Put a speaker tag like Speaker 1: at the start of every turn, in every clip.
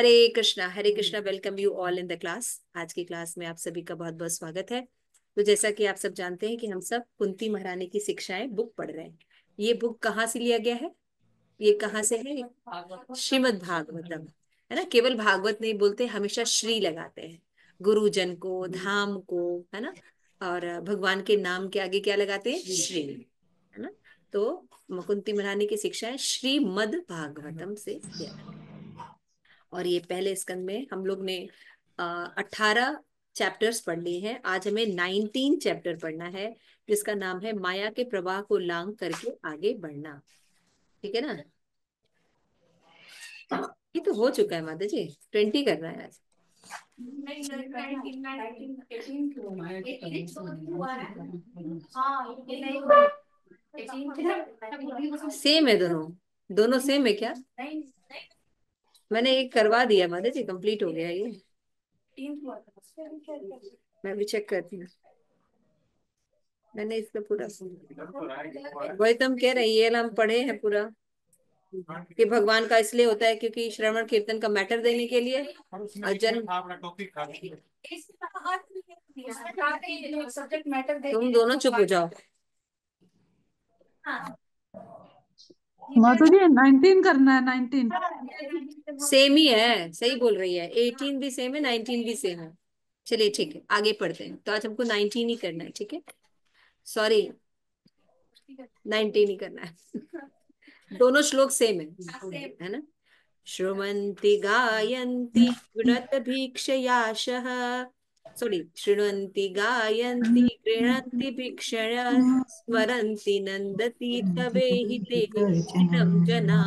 Speaker 1: Hare Krishna. Welcome you all in the class. आज की class में आप सभी का बहुत बहुत स्वागत है। तो जैसा कि आप सब जानते हैं कि हम सब कुंती महारानी की शिक्षाएं बुक पढ़ रहे हैं। ये बुक कहाँ से लिया गया है? ये कहाँ से है? श्रीमद् भागवतम, है ना। केवल भागवत नहीं बोलते, हमेशा श्री लगाते हैं। गुरुजन को, धाम को, है ना। और भगवान के नाम के आगे क्या लगाते हैं? श्री, है ना। तो कुंती महारानी की शिक्षाएं श्रीमद् भागवतम से लिया। और ये पहले स्कंद में हम लोग ने 18 चैप्टर्स पढ़ लिए हैं। आज हमें 19 चैप्टर पढ़ना है, जिसका नाम है माया के प्रवाह को लांग करके आगे बढ़ना। ठीक है ना। ये तो हो चुका है माता जी, 20 करना है आज। सेम है दोनों, दोनों सेम है क्या? मैंने एक करवा दिया माता जी, कंप्लीट हो गया ये। मैं भी चेक करती हूँ। मैंने इसका पूरा, वही तो हम कह रहे हैं, ये हम पढ़े हैं पूरा कि भगवान का इसलिए होता है क्योंकि श्रवण कीर्तन का मैटर देने के लिए और जन्म। तुम दोनों चुप हो जाओ।
Speaker 2: माता जी 19 करना है, 19।
Speaker 1: सेम ही है, सही बोल रही है। 18 भी सेम है, 19 भी सेम है। चलिए ठीक है, आगे पढ़ते हैं। तो आज हमको 19 ही करना है, ठीक है। सॉरी, 19 ही करना है। दोनों श्लोक सेम है ना। श्रुवन्ति गायन्ति गृणतभीक्षयाशः, सॉरी, शृण्वन्ति गायन्ति गृह्णन्ति भिक्षया, स्मरन्ति नन्दति तवेहि ते हितं जना,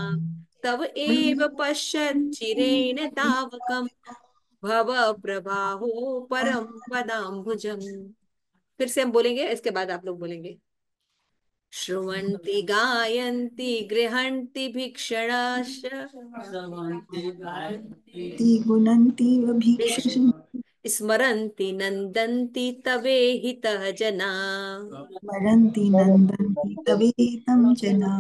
Speaker 1: तव एव पश्यत् चिरेण तावकम् भव प्रभाहो परम पदाम्बुजम्। फिर से हम बोलेंगे, इसके बाद आप लोग बोलेंगे। श्रुवन्ति गायन्ति गृह्णन्ति भिक्षणाश,
Speaker 3: गुणन्ति भीक्षसे
Speaker 1: स्मरन्ति नन्दन्ति तवेहितः जना,
Speaker 3: स्मरन्ति नन्दन्ति तवेतं जना,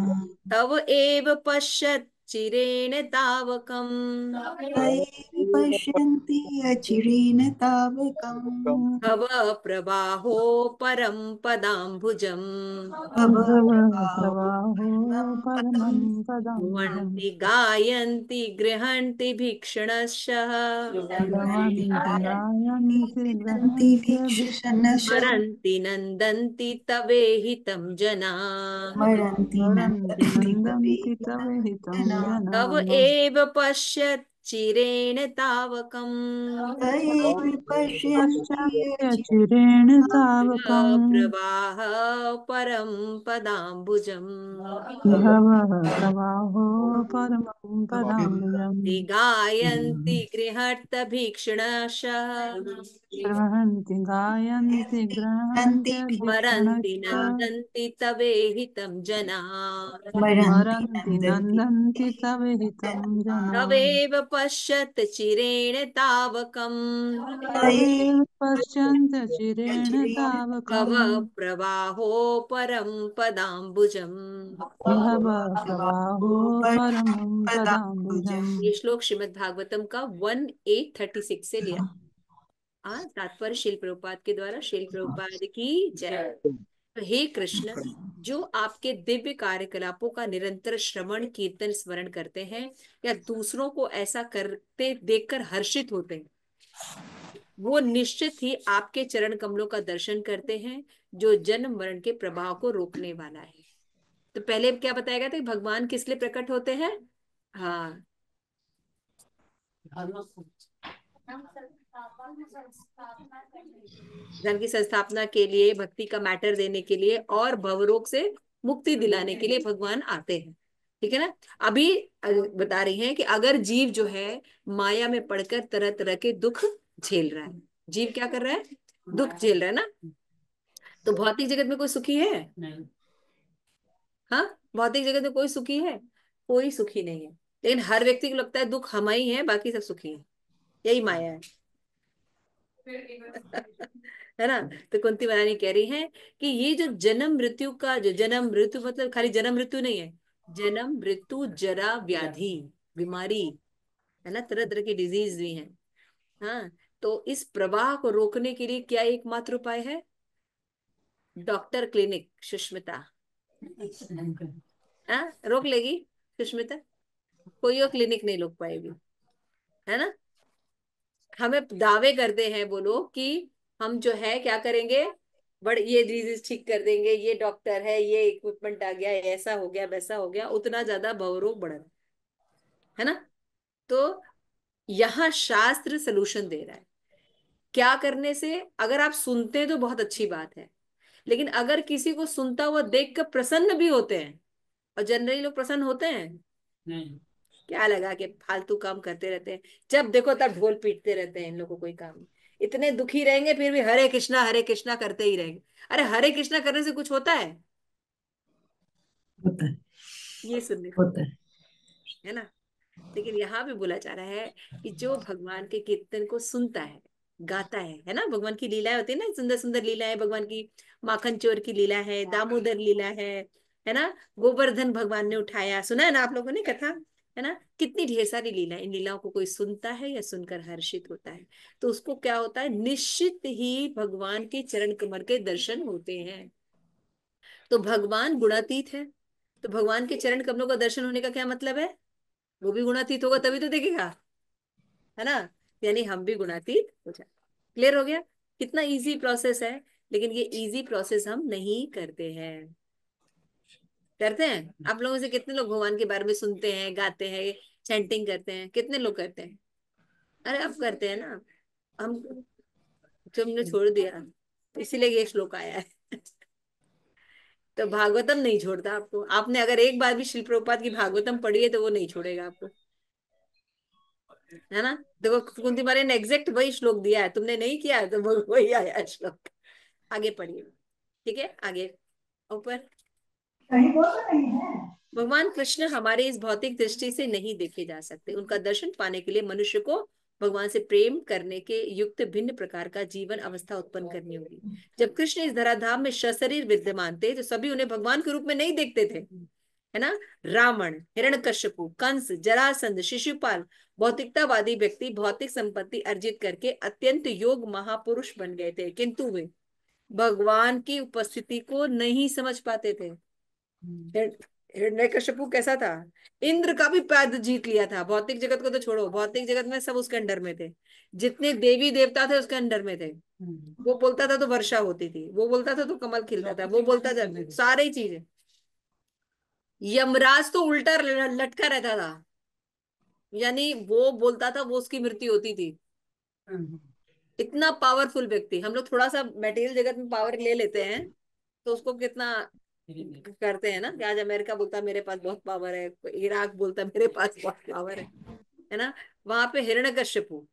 Speaker 1: तव एव पश्यत् चिरेण तावकम्
Speaker 3: तये पश्यन्ति अचिरेण तावकम्
Speaker 1: भव प्रवाहो परम पदाम्बुजम्
Speaker 3: भव
Speaker 2: प्रवाहो परमं पदं
Speaker 1: ध्रुवन्ति गायन्ति गृह्णन्ति भिक्षणशः,
Speaker 2: भवन्ति गायन्ति
Speaker 3: नन्दन्ति
Speaker 2: गृह्णन्ति
Speaker 3: भीक्षशनश
Speaker 2: भिक्षन्ति
Speaker 1: स्मरन्ति नन्दन्ति तवेहितं जना,
Speaker 3: स्मरन्ति
Speaker 2: स्मरन्ति
Speaker 3: नन्दन्ति
Speaker 2: नन्दन्ति
Speaker 3: तवेतं
Speaker 2: तव हितं
Speaker 3: जना,
Speaker 1: तव
Speaker 2: जना।
Speaker 1: एव पश्यत् चिरेण तावकम्
Speaker 3: तये पश्यन्ति
Speaker 2: पश्चात्य चिरेण
Speaker 3: अचिरेण
Speaker 2: तावकम्
Speaker 1: प्रवाह परम पदाम्बुजम्
Speaker 2: विभवः प्रवाहो परमं पदाम्बुजम्
Speaker 1: गायन्ति गृहर्तभीक्षणशः,
Speaker 2: प्रवहन्ति गायन्ति
Speaker 3: नन्दन्ति
Speaker 1: स्मरन्ति
Speaker 2: गृह्णन्त्यभिक्षणश्च
Speaker 1: नन्दन्ति तवेहितं जना,
Speaker 3: स्मरन्ति
Speaker 2: स्मरन्ति
Speaker 3: नन्दन्ति
Speaker 2: नन्दन्ति तव हितं जना।
Speaker 1: तवेव पश्यत् चिरेण तावकम्
Speaker 2: तवेव पश्यन्त्य चिरेण
Speaker 1: भव
Speaker 2: तावकम्
Speaker 1: प्रवाहो परम पदाम्बुजम्।
Speaker 2: विभवः प्रवाहो परमं पदाम्बुजम्।
Speaker 3: पदाम्बुजम्
Speaker 1: ये श्लोक श्रीमद् भागवतम का 1836 से लिया। तात्पर्य शील प्रभुपाद के द्वारा। शील प्रभुपाद की जय। तो हे कृष्ण, जो आपके दिव्य कार्यकलापों का निरंतर श्रवण कीर्तन स्मरण करते हैं या दूसरों को ऐसा करते देखकर हर्षित होते हैं, वो निश्चित ही आपके चरण कमलों का दर्शन करते हैं, जो जन्म मरण के प्रभाव को रोकने वाला है। तो पहले क्या बताया गया था कि भगवान किस लिए प्रकट होते हैं? हाँ, धर्म की संस्थापना के लिए, भक्ति का मैटर देने के लिए और भवरोग से मुक्ति दिलाने के लिए भगवान आते हैं। ठीक है ना। अभी बता रही हैं कि अगर जीव जो है माया में पड़कर तरह तरह के दुख झेल रहा है, जीव क्या कर रहा है? दुख झेल रहा है ना। तो भौतिक जगत में कोई सुखी है? हाँ, भौतिक जगत में कोई सुखी है? कोई सुखी नहीं है। लेकिन हर व्यक्ति को लगता है दुख हम ही है, बाकी सब सुखी है। यही माया है। है ना। तो कुंती महारानी कह रही है कि ये जो जन्म मृत्यु का, जो जन्म मृत्यु मतलब खाली जन्म मृत्यु नहीं है, जन्म मृत्यु जरा व्याधि बीमारी, है ना, तरह तरह की डिजीज भी हैं। हाँ, तो इस प्रवाह को रोकने के लिए क्या एकमात्र उपाय है? Doctor clinic Sushmita. हाँ, रोक लेगी सुष्मिता? कोई और क्लिनिक नहीं रोक पाएगी, है ना। हमें दावे करते हैं वो लोग कि हम जो है क्या करेंगे, बड़ ये डिजीज ठीक कर देंगे, ये डॉक्टर है, ये इक्विपमेंट आ गया, ऐसा हो गया, वैसा हो गया, उतना ज्यादा भवरोग बढ़ रहा है ना। तो यहाँ शास्त्र सोल्यूशन दे रहा है। क्या करने से? अगर आप सुनते हैं तो बहुत अच्छी बात है, लेकिन अगर किसी को सुनता हुआ देख कर प्रसन्न भी होते हैं, और जनरली लोग प्रसन्न होते हैं नहीं, क्या लगा कि फालतू काम करते रहते हैं, जब देखो तब ढोल पीटते रहते हैं, इन लोगों को कोई काम नहीं। इतने दुखी रहेंगे फिर भी हरे कृष्णा करते ही रहेंगे। अरे हरे कृष्णा करने से कुछ होता
Speaker 3: होता है,
Speaker 1: ये सुनने को
Speaker 3: होता है।
Speaker 1: है ना। लेकिन यहाँ भी बोला जा रहा है कि जो भगवान के कीर्तन को सुनता है, गाता है ना, भगवान की लीलाएं होती है ना, सुंदर सुंदर लीलाएं भगवान की। माखन चोर की लीला है, दामोदर लीला है ना। गोवर्धन भगवान ने उठाया, सुना है ना आप लोगों ने कथा, है ना। कितनी ढेर सारी लीला, इन लीलाओं को कोई सुनता है या सुनकर हर्षित होता है, तो उसको क्या होता है, निश्चित ही भगवान के चरण कमल के दर्शन होते हैं। तो भगवान गुणातीत है, तो भगवान के चरण कमलों का दर्शन होने का क्या मतलब है? वो भी गुणातीत होगा तभी तो देखेगा, है ना। यानी हम भी गुणातीत हो जाए। क्लियर हो गया? कितना इजी प्रोसेस है, लेकिन ये इजी प्रोसेस हम नहीं करते हैं। करते हैं? आप लोगों से कितने लोग भगवान के बारे में सुनते हैं, गाते हैं, चैंटिंग करते हैं? कितने लोग करते हैं? अरे अब करते हैं ना हम, तुमने छोड़ दिया, तो इसीलिए ये श्लोक आया है। तो भागवतम नहीं छोड़ता आपको। आपने अगर एक बार भी शिल प्रभुपाद की भागवतम पढ़ी है तो वो नहीं छोड़ेगा आपको, है ना। देखो कुंती मारे ने एग्जैक्ट वही श्लोक दिया है, तुमने नहीं किया है तो वो वही आया श्लोक। आगे पढ़िए, ठीक है, आगे ऊपर।
Speaker 3: कहीं वो तो नहीं है।
Speaker 1: भगवान कृष्ण हमारे इस भौतिक दृष्टि से नहीं देखे जा सकते। उनका दर्शन पाने के लिए मनुष्य को भगवान से प्रेम करने के युक्त भिन्न प्रकार का जीवन अवस्था उत्पन्न करनी होगी। जब कृष्ण इस धराधाम में सशरीर विद्यमान थे तो सभी उन्हें भगवान के रूप में नहीं देखते थे, है ना। रावण, हिरण्यकश्यपु, कंस, जरासंध, शिशुपाल, भौतिकतावादी व्यक्ति भौतिक संपत्ति अर्जित करके अत्यंत योग महापुरुष बन गए थे, किंतु वे भगवान की उपस्थिति को नहीं समझ पाते थे। हिरण्यकश्यपु कैसा था? इंद्र का भी पैद जीत लिया था। भौतिक जगत को तो छोड़ो, भौतिक जगत में सब उसके अंडर में थे, जितने देवी देवता थे उसके अंडर में थे। वो बोलता था तो वर्षा होती थी, वो बोलता था तो कमल खिलता था, वो बोलता था सारी चीजें। यमराज तो उल्टा लटका रहता था, यानी वो बोलता था वो उसकी मृत्यु होती थी। इतना पावरफुल व्यक्ति। हम लोग थोड़ा सा मटेरियल जगत में पावर ले लेते हैं तो उसको कितना करते हैं ना, कि आज अमेरिका बोलता मेरे पास बहुत पावर है, इराक बोलता मेरे पास बहुत पावर है ना। वहां पे हिरण्यकश्यपु,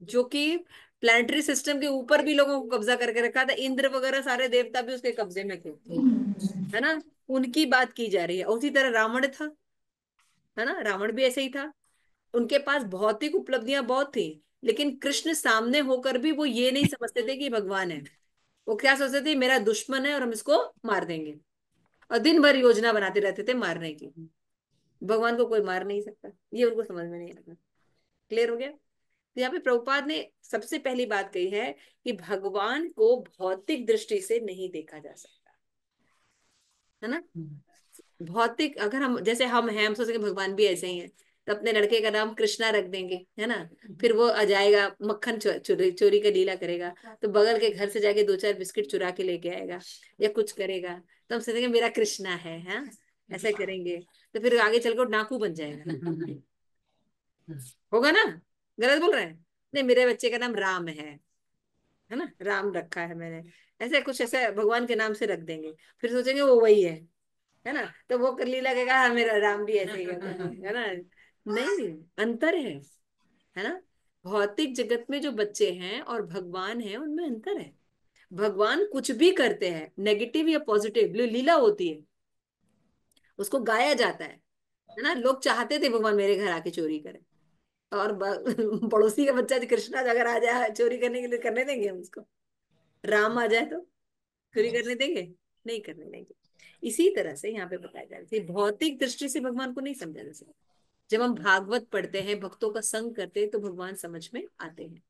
Speaker 1: जो कि प्लानिटरी सिस्टम के ऊपर भी लोगों को कब्जा करके रखा था, इंद्र वगैरह सारे देवता भी उसके कब्जे में थे, है ना। उनकी बात की जा रही है। उसी तरह रावण था, है ना, रावण भी ऐसे ही था। उनके पास भौतिक उपलब्धियां बहुत थी, लेकिन कृष्ण सामने होकर भी वो ये नहीं समझते थे कि भगवान है। वो क्या सोचते थे, मेरा दुश्मन है और हम इसको मार देंगे, और दिन भर योजना बनाते रहते थे मारने की। भगवान को कोई मार नहीं सकता, ये उनको समझ में नहीं आता। क्लियर हो गया? तो यहाँ पे प्रभुपाद ने सबसे पहली बात कही है कि भगवान को भौतिक दृष्टि से नहीं देखा जा सकता, है ना। भौतिक अगर हम, जैसे हम हैं, हम सोचेंगे भगवान भी ऐसे ही हैं, तो अपने लड़के का नाम कृष्णा रख देंगे, है ना। फिर वो आ जाएगा मक्खन चोरी का लीला करेगा, तो बगल के घर से जाके दो चार बिस्किट चुरा के लेके आएगा या कुछ करेगा, तो हम सोचेंगे मेरा कृष्णा है, हाँ, ऐसे करेंगे। तो फिर आगे चल कर डाकू बन जाएगा, होगा ना। गलत बोल रहे हैं? नहीं, मेरे बच्चे का नाम राम है ना, राम रखा है मैंने, ऐसे कुछ ऐसे भगवान के नाम से रख देंगे, फिर सोचेंगे वो वही है ना। तो वो कर लीला कहेगा हाँ मेरा राम भी ऐसे ही है ना। नहीं, अंतर है ना। भौतिक जगत में जो बच्चे हैं और भगवान है उनमें अंतर है। भगवान कुछ भी करते हैं, नेगेटिव या पॉजिटिव, लीला होती है, उसको गाया जाता है ना। लोग चाहते थे भगवान मेरे घर आके चोरी करे, और पड़ोसी का बच्चा कृष्णा अगर आ जाए चोरी करने के लिए, करने देंगे हम उसको? राम आ जाए तो चोरी करने देंगे? नहीं करने देंगे। इसी तरह से यहाँ पे बताया जा रहा है, भौतिक दृष्टि से भगवान को नहीं समझा जा सकता, जब हम भागवत पढ़ते हैं, भक्तों का संग करते हैं, तो भगवान समझ में आते हैं।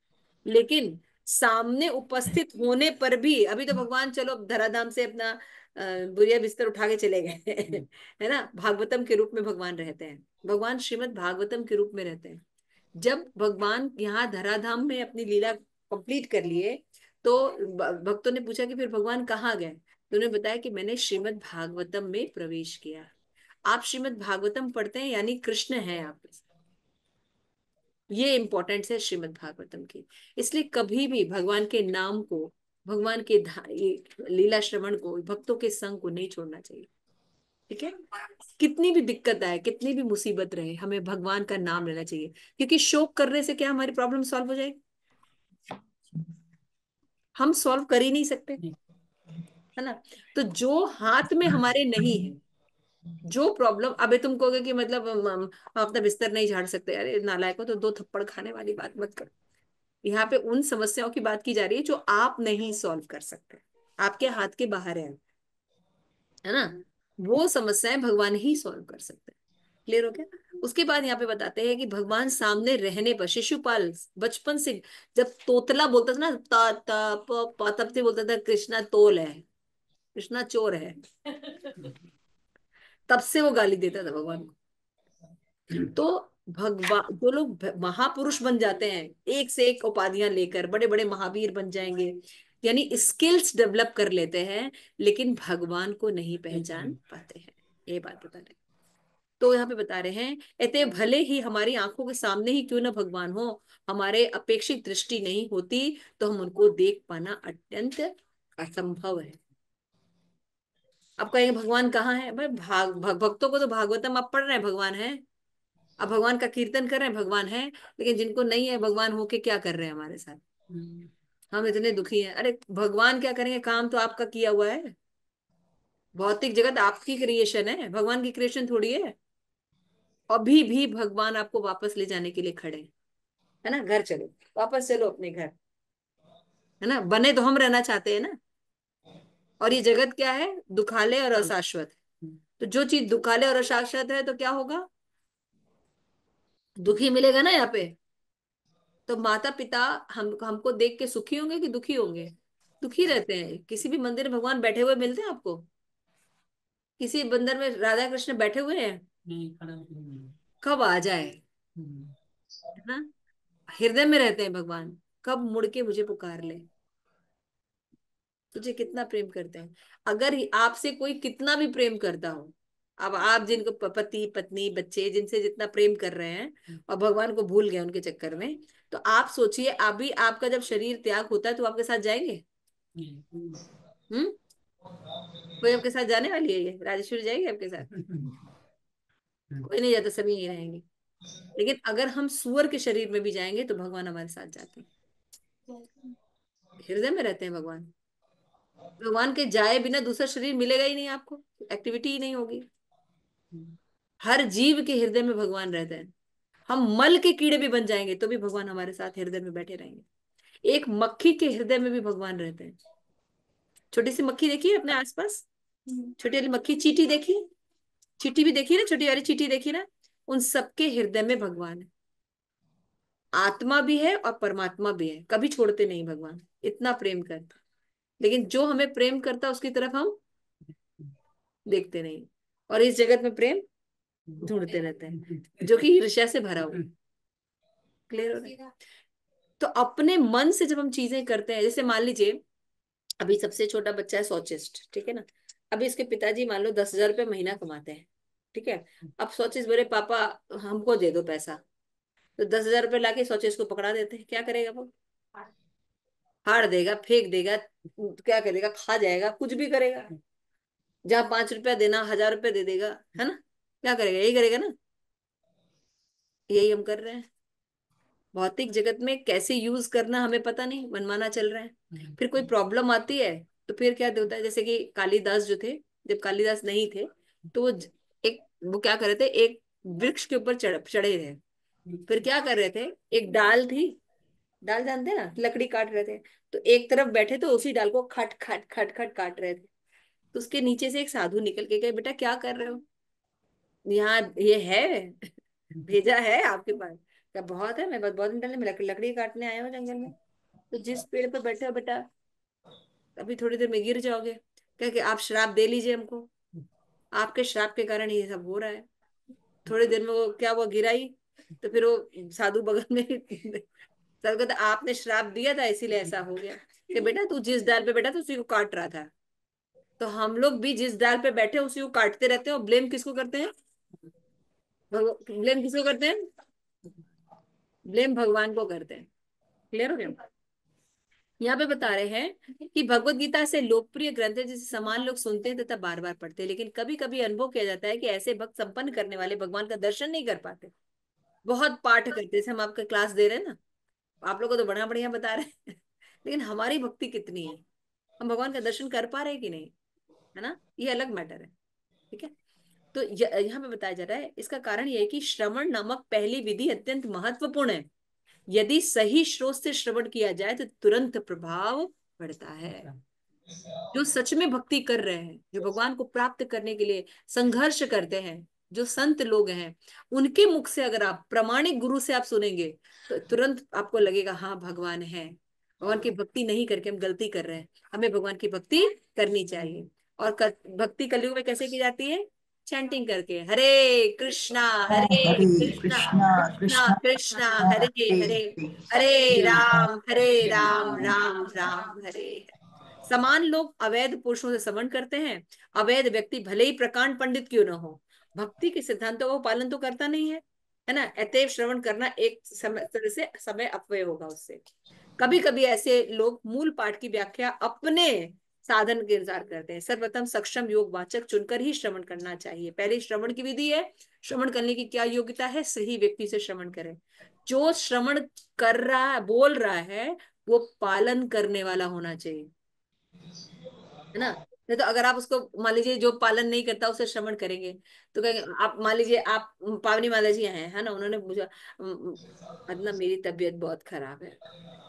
Speaker 1: लेकिन सामने उपस्थित होने पर भी, अभी तो भगवान चलो धराधाम से अपना बुरिया बिस्तर उठा के चले गए है ना, भागवतम के रूप में भगवान रहते हैं, भगवान श्रीमद् भागवतम के रूप में रहते हैं। जब भगवान यहाँ धराधाम में अपनी लीला कंप्लीट कर लिए, तो भक्तों ने पूछा कि फिर भगवान कहाँ गए, तो उन्होंने बताया कि मैंने श्रीमद् भागवतम में प्रवेश किया। आप श्रीमद् भागवतम पढ़ते हैं यानी कृष्ण है आप। ये इंपॉर्टेंस है श्रीमद् भागवतम की। इसलिए कभी भी भगवान के नाम को, भगवान के ये लीला श्रवण को, भक्तों के संग को नहीं छोड़ना चाहिए। ठीक है, कितनी भी दिक्कत आए, कितनी भी मुसीबत रहे, हमें भगवान का नाम लेना चाहिए, क्योंकि शोक करने से क्या हमारी प्रॉब्लम सॉल्व हो जाएगी? हम सॉल्व कर ही नहीं सकते, है ना। तो जो हाथ में हमारे नहीं है, जो प्रॉब्लम, अबे तुम कहोगे कि मतलब हम अपना बिस्तर नहीं झाड़ सकते, अरे नालायक हो, तो दो थप्पड़ खाने वाली बात मत करो। यहाँ पे उन समस्याओं की बात की जा रही है जो आप नहीं सॉल्व कर सकते, आपके हाथ के बाहर है ना। वो समस्याएं भगवान ही सॉल्व कर सकते हैं। क्लियर हो गया? उसके बाद यहाँ पे बताते हैं कि भगवान सामने रहने पर शिशुपाल बचपन से, जब तोतला बोलता था ना, ता ता तब से बोलता था कृष्णा तोल है, कृष्णा चोर है, तब से वो गाली देता था भगवान को। तो भगवान, जो लोग महापुरुष बन जाते हैं, एक से एक उपाधियां लेकर बड़े बड़े महावीर बन जाएंगे, यानी स्किल्स डेवलप कर लेते हैं, लेकिन भगवान को नहीं पहचान पाते हैं। ये बात बता रहे हैं। तो यहाँ पे बता रहे हैं, एते भले ही हमारी आंखों के सामने ही क्यों ना भगवान हो, हमारे अपेक्षित दृष्टि नहीं होती तो हम उनको देख पाना अत्यंत असंभव है। अब कहेंगे भगवान कहाँ है? भाई भक्तों को तो भागवतम आप पढ़ रहे हैं, भगवान है। अब भगवान का कीर्तन कर रहे हैं, भगवान है। लेकिन जिनको नहीं है भगवान होके क्या कर रहे हैं हमारे साथ? हम इतने दुखी हैं। अरे भगवान क्या करेंगे, काम तो आपका किया हुआ है। भौतिक जगत आपकी क्रिएशन है, भगवान की क्रिएशन थोड़ी है। अभी भी भगवान आपको वापस ले जाने के लिए खड़े हैं, है ना। घर चलो, वापस चलो अपने घर, है ना। बने तो हम रहना चाहते हैं ना। और ये जगत क्या है? दुखालय और अशाश्वत है। तो जो चीज दुखालय और अशाश्वत है, तो क्या होगा? दुखी मिलेगा ना यहाँ पे। तो माता पिता हमको देख के सुखी होंगे कि दुखी होंगे? दुखी रहते हैं। किसी भी मंदिर में भगवान बैठे हुए मिलते हैं आपको? किसी मंदिर में राधा कृष्ण बैठे हुए हैं? कब आ जाए, है ना। हृदय में रहते हैं भगवान, कब मुड़ के मुझे पुकार ले। तुझे कितना प्रेम करते हैं। अगर आपसे कोई कितना भी प्रेम करता हो, अब आप जिनको पति पत्नी बच्चे जिनसे जितना प्रेम कर रहे हैं, और भगवान को भूल गए उनके चक्कर में, तो आप सोचिए अभी आपका जब शरीर त्याग होता है तो आपके साथ जाएंगे? हम्म। कोई आपके साथ जाने वाली है? ये राजेश्वरी जाएगी आपके साथ? कोई नहीं जाता, सभी यहीं रहेंगे। लेकिन अगर हम सुअर के शरीर में भी जाएंगे तो भगवान हमारे साथ जाते हैं। हृदय में रहते हैं भगवान। भगवान के जाए बिना दूसरा शरीर मिलेगा ही नहीं आपको, एक्टिविटी ही नहीं होगी। हर जीव के हृदय में भगवान रहते हैं। हम मल के कीड़े भी बन जाएंगे तो भी भगवान हमारे साथ हृदय में बैठे रहेंगे। एक मक्खी के हृदय में भी भगवान रहते हैं। छोटी सी मक्खी देखी है अपने आसपास? छोटी वाली मक्खी, चींटी देखी? चींटी भी देखी ना, छोटी वाली चींटी देखी ना? उन सबके हृदय में भगवान है। आत्मा भी है और परमात्मा भी है, कभी छोड़ते नहीं भगवान, इतना प्रेम करता। लेकिन जो हमें प्रेम करता उसकी तरफ हम देखते नहीं, और इस जगत में प्रेम ढूंढते रहते हैं जो कि ईर्ष्या से भरा हुआ। क्लियर हो रहा है? तो अपने मन से जब हम चीजें करते हैं, जैसे मान लीजिए अभी सबसे छोटा बच्चा है सोचिस्ट, ठीक है ना। अभी इसके पिताजी मान लो 10,000 रुपये महीना कमाते हैं, ठीक है। अब सोचिस बोले पापा हमको दे दो पैसा, तो 10,000 रुपये लाके सोचिस को पकड़ा देते हैं, क्या करेगा वो? फाड़ देगा, फेंक देगा, क्या करेगा? खा जाएगा, कुछ भी करेगा। जहाँ 5 रुपया देना 1,000 रुपये दे देगा, है ना। क्या करेगा? यही करेगा ना। यही हम कर रहे हैं। भौतिक जगत में कैसे यूज करना हमें पता नहीं, मनमाना चल रहा है। फिर कोई प्रॉब्लम आती है तो फिर क्या होता है, जैसे कि कालिदास जो थे, जब कालिदास नहीं थे तो वो क्या कर रहे थे, एक वृक्ष के ऊपर चढ़े थे। फिर क्या कर रहे थे, एक डाल थी, डाल जानते हैं ना, लकड़ी काट रहे थे। तो एक तरफ बैठे तो उसी डाल को खट खट खट खट काट रहे थे। तो उसके नीचे से एक साधु निकल के गए, बेटा क्या कर रहे हो यहाँ, ये है भेजा है आपके पास? क्या बहुत है, मैं बहुत दिन पहले मैं लकड़ी काटने आया हूँ जंगल में। तो जिस पेड़ पर बैठे हो बेटा, अभी थोड़ी देर में गिर जाओगे। क्या कि आप श्राप दे लीजिए हमको, आपके श्राप के कारण ये सब हो रहा है। थोड़ी देर में वो क्या, वो गिराई, तो फिर वो साधु बगल में सर कहता आपने श्राप दिया था इसीलिए ऐसा हो गया। कि बेटा तू जिस डाल पे बैठा था उसी को काट रहा था। तो हम लोग भी जिस डाल पे बैठे उसी को काटते रहते हैं, और ब्लेम किसको करते हैं? ब्लेम किसको करते हैं? ब्लेम भगवान को करते हैं। क्लियर हो गया? यहाँ पे बता रहे हैं कि भगवत गीता से लोकप्रिय ग्रंथ है जिसे समान लोग सुनते हैं तथा बार बार पढ़ते हैं, लेकिन कभी कभी अनुभव किया जाता है कि ऐसे भक्त संपन्न करने वाले भगवान का दर्शन नहीं कर पाते। बहुत पाठ करते, जैसे हम आपका क्लास दे रहे हैं ना, आप लोगों को तो बड़ा बढ़िया बता रहे हैं लेकिन हमारी भक्ति कितनी है, हम भगवान का दर्शन कर पा रहे हैं कि नहीं, है ना, ये अलग मैटर है। ठीक है। तो यहाँ पे बताया जा रहा है, इसका कारण यह है कि श्रवण नामक पहली विधि अत्यंत महत्वपूर्ण है। यदि सही स्रोत से श्रवण किया जाए तो तुरंत प्रभाव पड़ता है। जो सच में भक्ति कर रहे हैं, जो भगवान को प्राप्त करने के लिए संघर्ष करते हैं, जो संत लोग हैं, उनके मुख से अगर आप प्रामाणिक गुरु से आप सुनेंगे तो तुरंत आपको लगेगा हाँ भगवान है। भगवान की भक्ति नहीं करके हम गलती कर रहे हैं, हमें भगवान की भक्ति करनी चाहिए। और भक्ति कलयुग में कैसे की जाती है? चैंटिंग करके, हरे
Speaker 3: हरे
Speaker 1: कृष्णा
Speaker 3: कृष्णा
Speaker 1: कृष्णा
Speaker 3: कृष्णा
Speaker 1: कृष्णा हरे
Speaker 3: हरे
Speaker 1: हरे,
Speaker 3: हरे
Speaker 1: हरे
Speaker 3: हरे
Speaker 1: राम हरे राम
Speaker 3: राम
Speaker 1: राम राम हरे हरे। समान लोग अवैध पुरुषों से श्रवण करते हैं। अवैध व्यक्ति भले ही प्रकांड पंडित क्यों ना हो, भक्ति के सिद्धांतों का पालन तो करता नहीं है ना। अतएव श्रवण करना एक समय तरह से समय अपव्य होगा उससे। कभी कभी ऐसे लोग मूल पाठ की व्याख्या अपने साधन के अनुसार करते हैं। सर्वप्रथम सक्षम योग वाचक चुनकर ही श्रवण करना चाहिए। पहले श्रवण की विधि है, श्रवण करने की क्या योग्यता है? सही व्यक्ति से श्रवण करें। जो श्रवण कर रहा है, बोल रहा है, वो पालन करने वाला होना चाहिए, है ना। नहीं तो अगर आप उसको मान लीजिए जो पालन नहीं करता उसे श्रवण करेंगे तो कहेंगे, आप मान लीजिए आप पावनी माता जी हैं, है ना, उन्होंने मुझे मतलब मेरी तबीयत बहुत खराब है।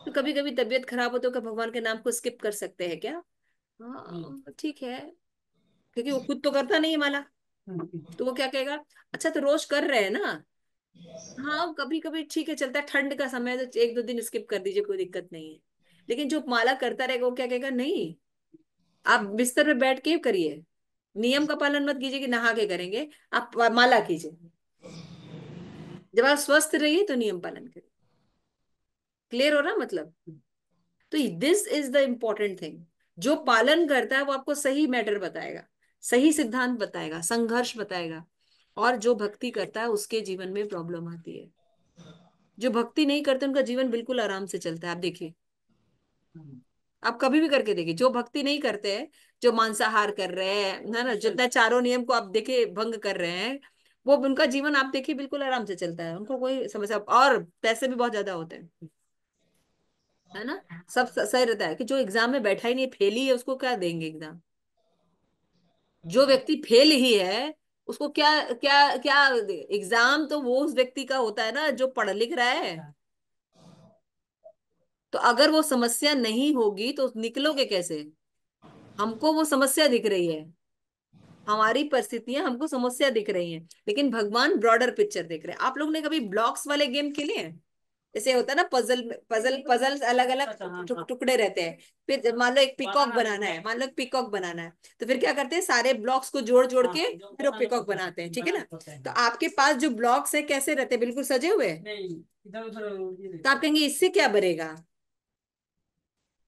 Speaker 1: तो कभी कभी तबीयत खराब हो तो क्या भगवान के नाम को स्किप कर सकते हैं क्या? हाँ ठीक है, क्योंकि वो खुद तो करता नहीं है माला। तो वो क्या कहेगा, अच्छा तो रोज कर रहे हैं ना, हाँ कभी कभी ठीक है चलता है, ठंड का समय है तो एक दो दिन स्किप कर दीजिए, कोई दिक्कत नहीं है। लेकिन जो माला करता रहेगा वो क्या कहेगा, नहीं आप बिस्तर पे बैठ के करिए, नियम का पालन मत कीजिए कि नहा के करेंगे, आप माला कीजिए। जब आप स्वस्थ रहिए तो नियम पालन करिए। क्लियर हो रहा मतलब? तो this is the important thing. जो पालन करता है वो आपको सही मैटर बताएगा, सही सिद्धांत बताएगा, संघर्ष बताएगा। और जो भक्ति करता है उसके जीवन में प्रॉब्लम आती है। जो भक्ति नहीं करते उनका जीवन बिल्कुल आराम से चलता है, आप देखिए। आप कभी भी करके देखिए, जो भक्ति नहीं करते हैं, जो मांसाहार कर रहे हैं, है ना, जितना चारों नियम को आप देखिए भंग कर रहे हैं, वो उनका जीवन आप देखिए बिल्कुल आराम से चलता है, उनको कोई समस्या, और पैसे भी बहुत ज्यादा होते हैं, है ना। सब सही रहता है। कि जो एग्जाम में बैठा ही नहीं, फेल ही है, उसको क्या देंगे एग्जाम? जो व्यक्ति फेल ही है उसको क्या, क्या क्या एग्जाम तो वो उस व्यक्ति का होता है ना जो पढ़ लिख रहा है। तो अगर वो समस्या नहीं होगी तो निकलोगे कैसे? हमको वो समस्या दिख रही है, हमारी परिस्थितियां हमको समस्या दिख रही हैं, लेकिन भगवान ब्रॉडर पिक्चर देख रहे हैं। आप लोग ने कभी ब्लॉक्स वाले गेम खेले हैं? जैसे होता है ना, पजल पजल पजल अलग अलग टुकड़े रहते हैं। फिर मान लो एक पिकॉक बनाना है, मान लो एक पिकॉक बनाना है, तो फिर क्या करते हैं, सारे ब्लॉक्स को जोड़ जोड़ के फिर वो पिकॉक बनाते हैं, ठीक है ना। तो आपके पास जो ब्लॉक्स है कैसे रहते हैं, बिल्कुल सजे हुए। तो आप कहेंगे इससे क्या बनेगा?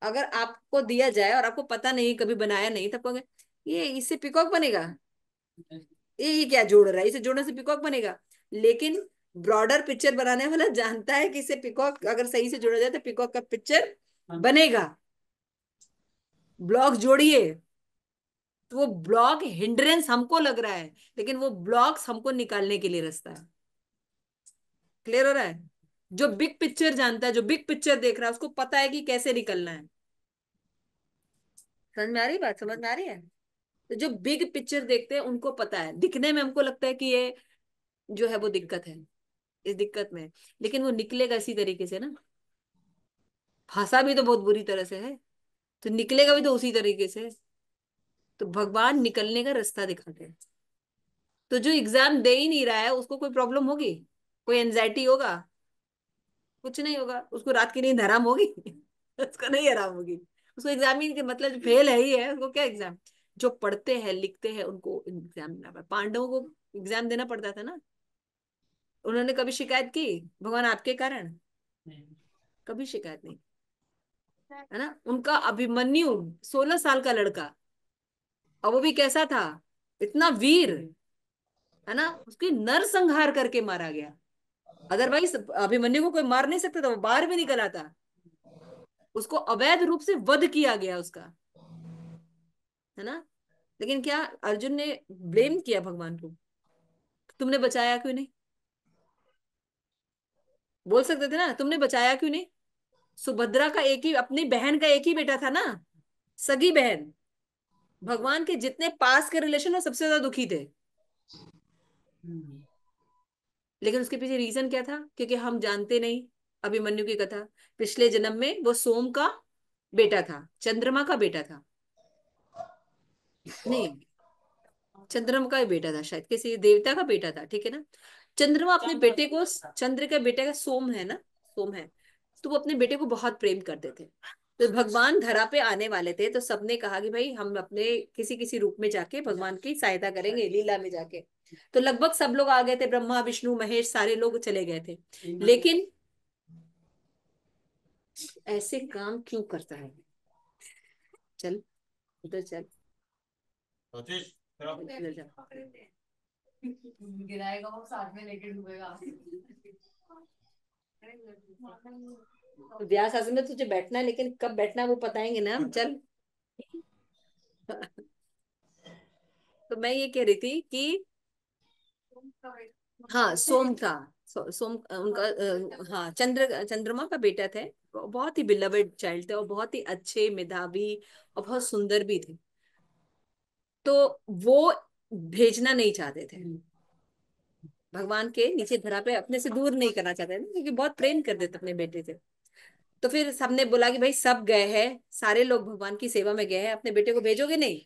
Speaker 1: अगर आपको दिया जाए और आपको पता नहीं, कभी बनाया नहीं, तब कहोगे ये इससे पिकॉक बनेगा, ये क्या जोड़ रहा है, इसे जोड़ने से पिकॉक बनेगा। लेकिन ब्रॉडर पिक्चर बनाने वाला जानता है कि इसे पिकॉक अगर सही से जोड़ा जाए तो पिकॉक का पिक्चर बनेगा। ब्लॉक जोड़िए, तो वो ब्लॉक हिंड्रेंस हमको लग रहा है, लेकिन वो ब्लॉक्स हमको निकालने के लिए रास्ता है। क्लियर हो रहा है? जो बिग पिक्चर जानता है, जो बिग पिक्चर देख रहा है, उसको पता है कि कैसे निकलना है। समझ में आ रही बात? समझ में आ रही है? तो जो बिग पिक्चर देखते हैं उनको पता है, दिखने में हमको लगता है कि ये जो है वो दिक्कत है, इस दिक्कत में, लेकिन वो निकलेगा इसी तरीके से ना। फंसा भी तो बहुत बुरी तरह से है, तो निकलेगा भी तो उसी तरीके से। तो भगवान निकलने का रास्ता दिखाते हैं। तो जो एग्जाम दे ही नहीं रहा है उसको कोई प्रॉब्लम होगी? कोई एंजाइटी होगा? कुछ नहीं होगा। उसको रात की नींद हराम होगी? उसको नहीं हराम होगी। उसको एग्जाम ही के मतलब फेल है ही है, उसको क्या एग्जाम। जो पढ़ते हैं लिखते हैं उनको एग्जाम देना पड़ता। पांडवों को एग्जाम देना पड़ता था ना। उन्होंने कभी शिकायत की भगवान आपके कारण? कभी शिकायत नहीं। है ना। उनका अभिमन्यु 16 साल का लड़का, और वो भी कैसा था, इतना वीर, है ना, उसकी नरसंहार करके मारा गया। अदरवाइज अभिमन्यु को कोई मार नहीं सकता था, वो बाहर भी निकल आता। उसको अवैध रूप से वध किया गया उसका, है ना। लेकिन क्या अर्जुन ने ब्लेम किया भगवान को, तुमने बचाया क्यों नहीं? बोल सकते थे ना, तुमने बचाया क्यों नहीं? सुभद्रा का एक ही, अपनी बहन का एक ही बेटा था ना, सगी बहन। भगवान के जितने पास के रिलेशन वो सबसे ज्यादा दुखी थे। लेकिन उसके पीछे रीजन क्या था? क्योंकि हम जानते नहीं अभिमन्यु की कथा। पिछले जन्म में वो सोम का बेटा था, चंद्रमा का बेटा था। नहीं, चंद्रमा का ही बेटा था शायद, किसी देवता का बेटा था, ठीक है ना। चंद्रमा अपने बेटे को, चंद्र का बेटे का सोम है ना, सोम है, तो वो अपने बेटे को बहुत प्रेम करते थे। तो भगवान धरा पे आने वाले थे, तो सबने कहा कि भाई हम अपने किसी किसी रूप में जाके भगवान की सहायता करेंगे, लीला में जाके। तो लगभग सब लोग आ गए थे, ब्रह्मा विष्णु महेश सारे लोग चले गए थे। लेकिन ऐसे काम क्यों करता है? चल उधर चल, इधर जा। गिराएगा वो, साथ में लेके डूबेगा। तो व्यास आसन में तुझे बैठना है, लेकिन कब बैठना है वो बताएंगे ना हम, चल। तो मैं ये कह रही थी कि हाँ सोम था, सोम उनका हाँ चंद्रमा का बेटा थे। बहुत ही बिलवेड चाइल्ड थे, और बहुत ही अच्छे मेधावी और बहुत सुंदर भी थे। तो वो भेजना नहीं चाहते थे, भगवान के नीचे धरा पे अपने से दूर नहीं करना चाहते थे, क्योंकि बहुत प्रेम करते थे अपने बेटे से। तो फिर सबने बोला कि भाई सब गए हैं, सारे लोग भगवान की सेवा में गए हैं, अपने बेटे को भेजोगे नहीं?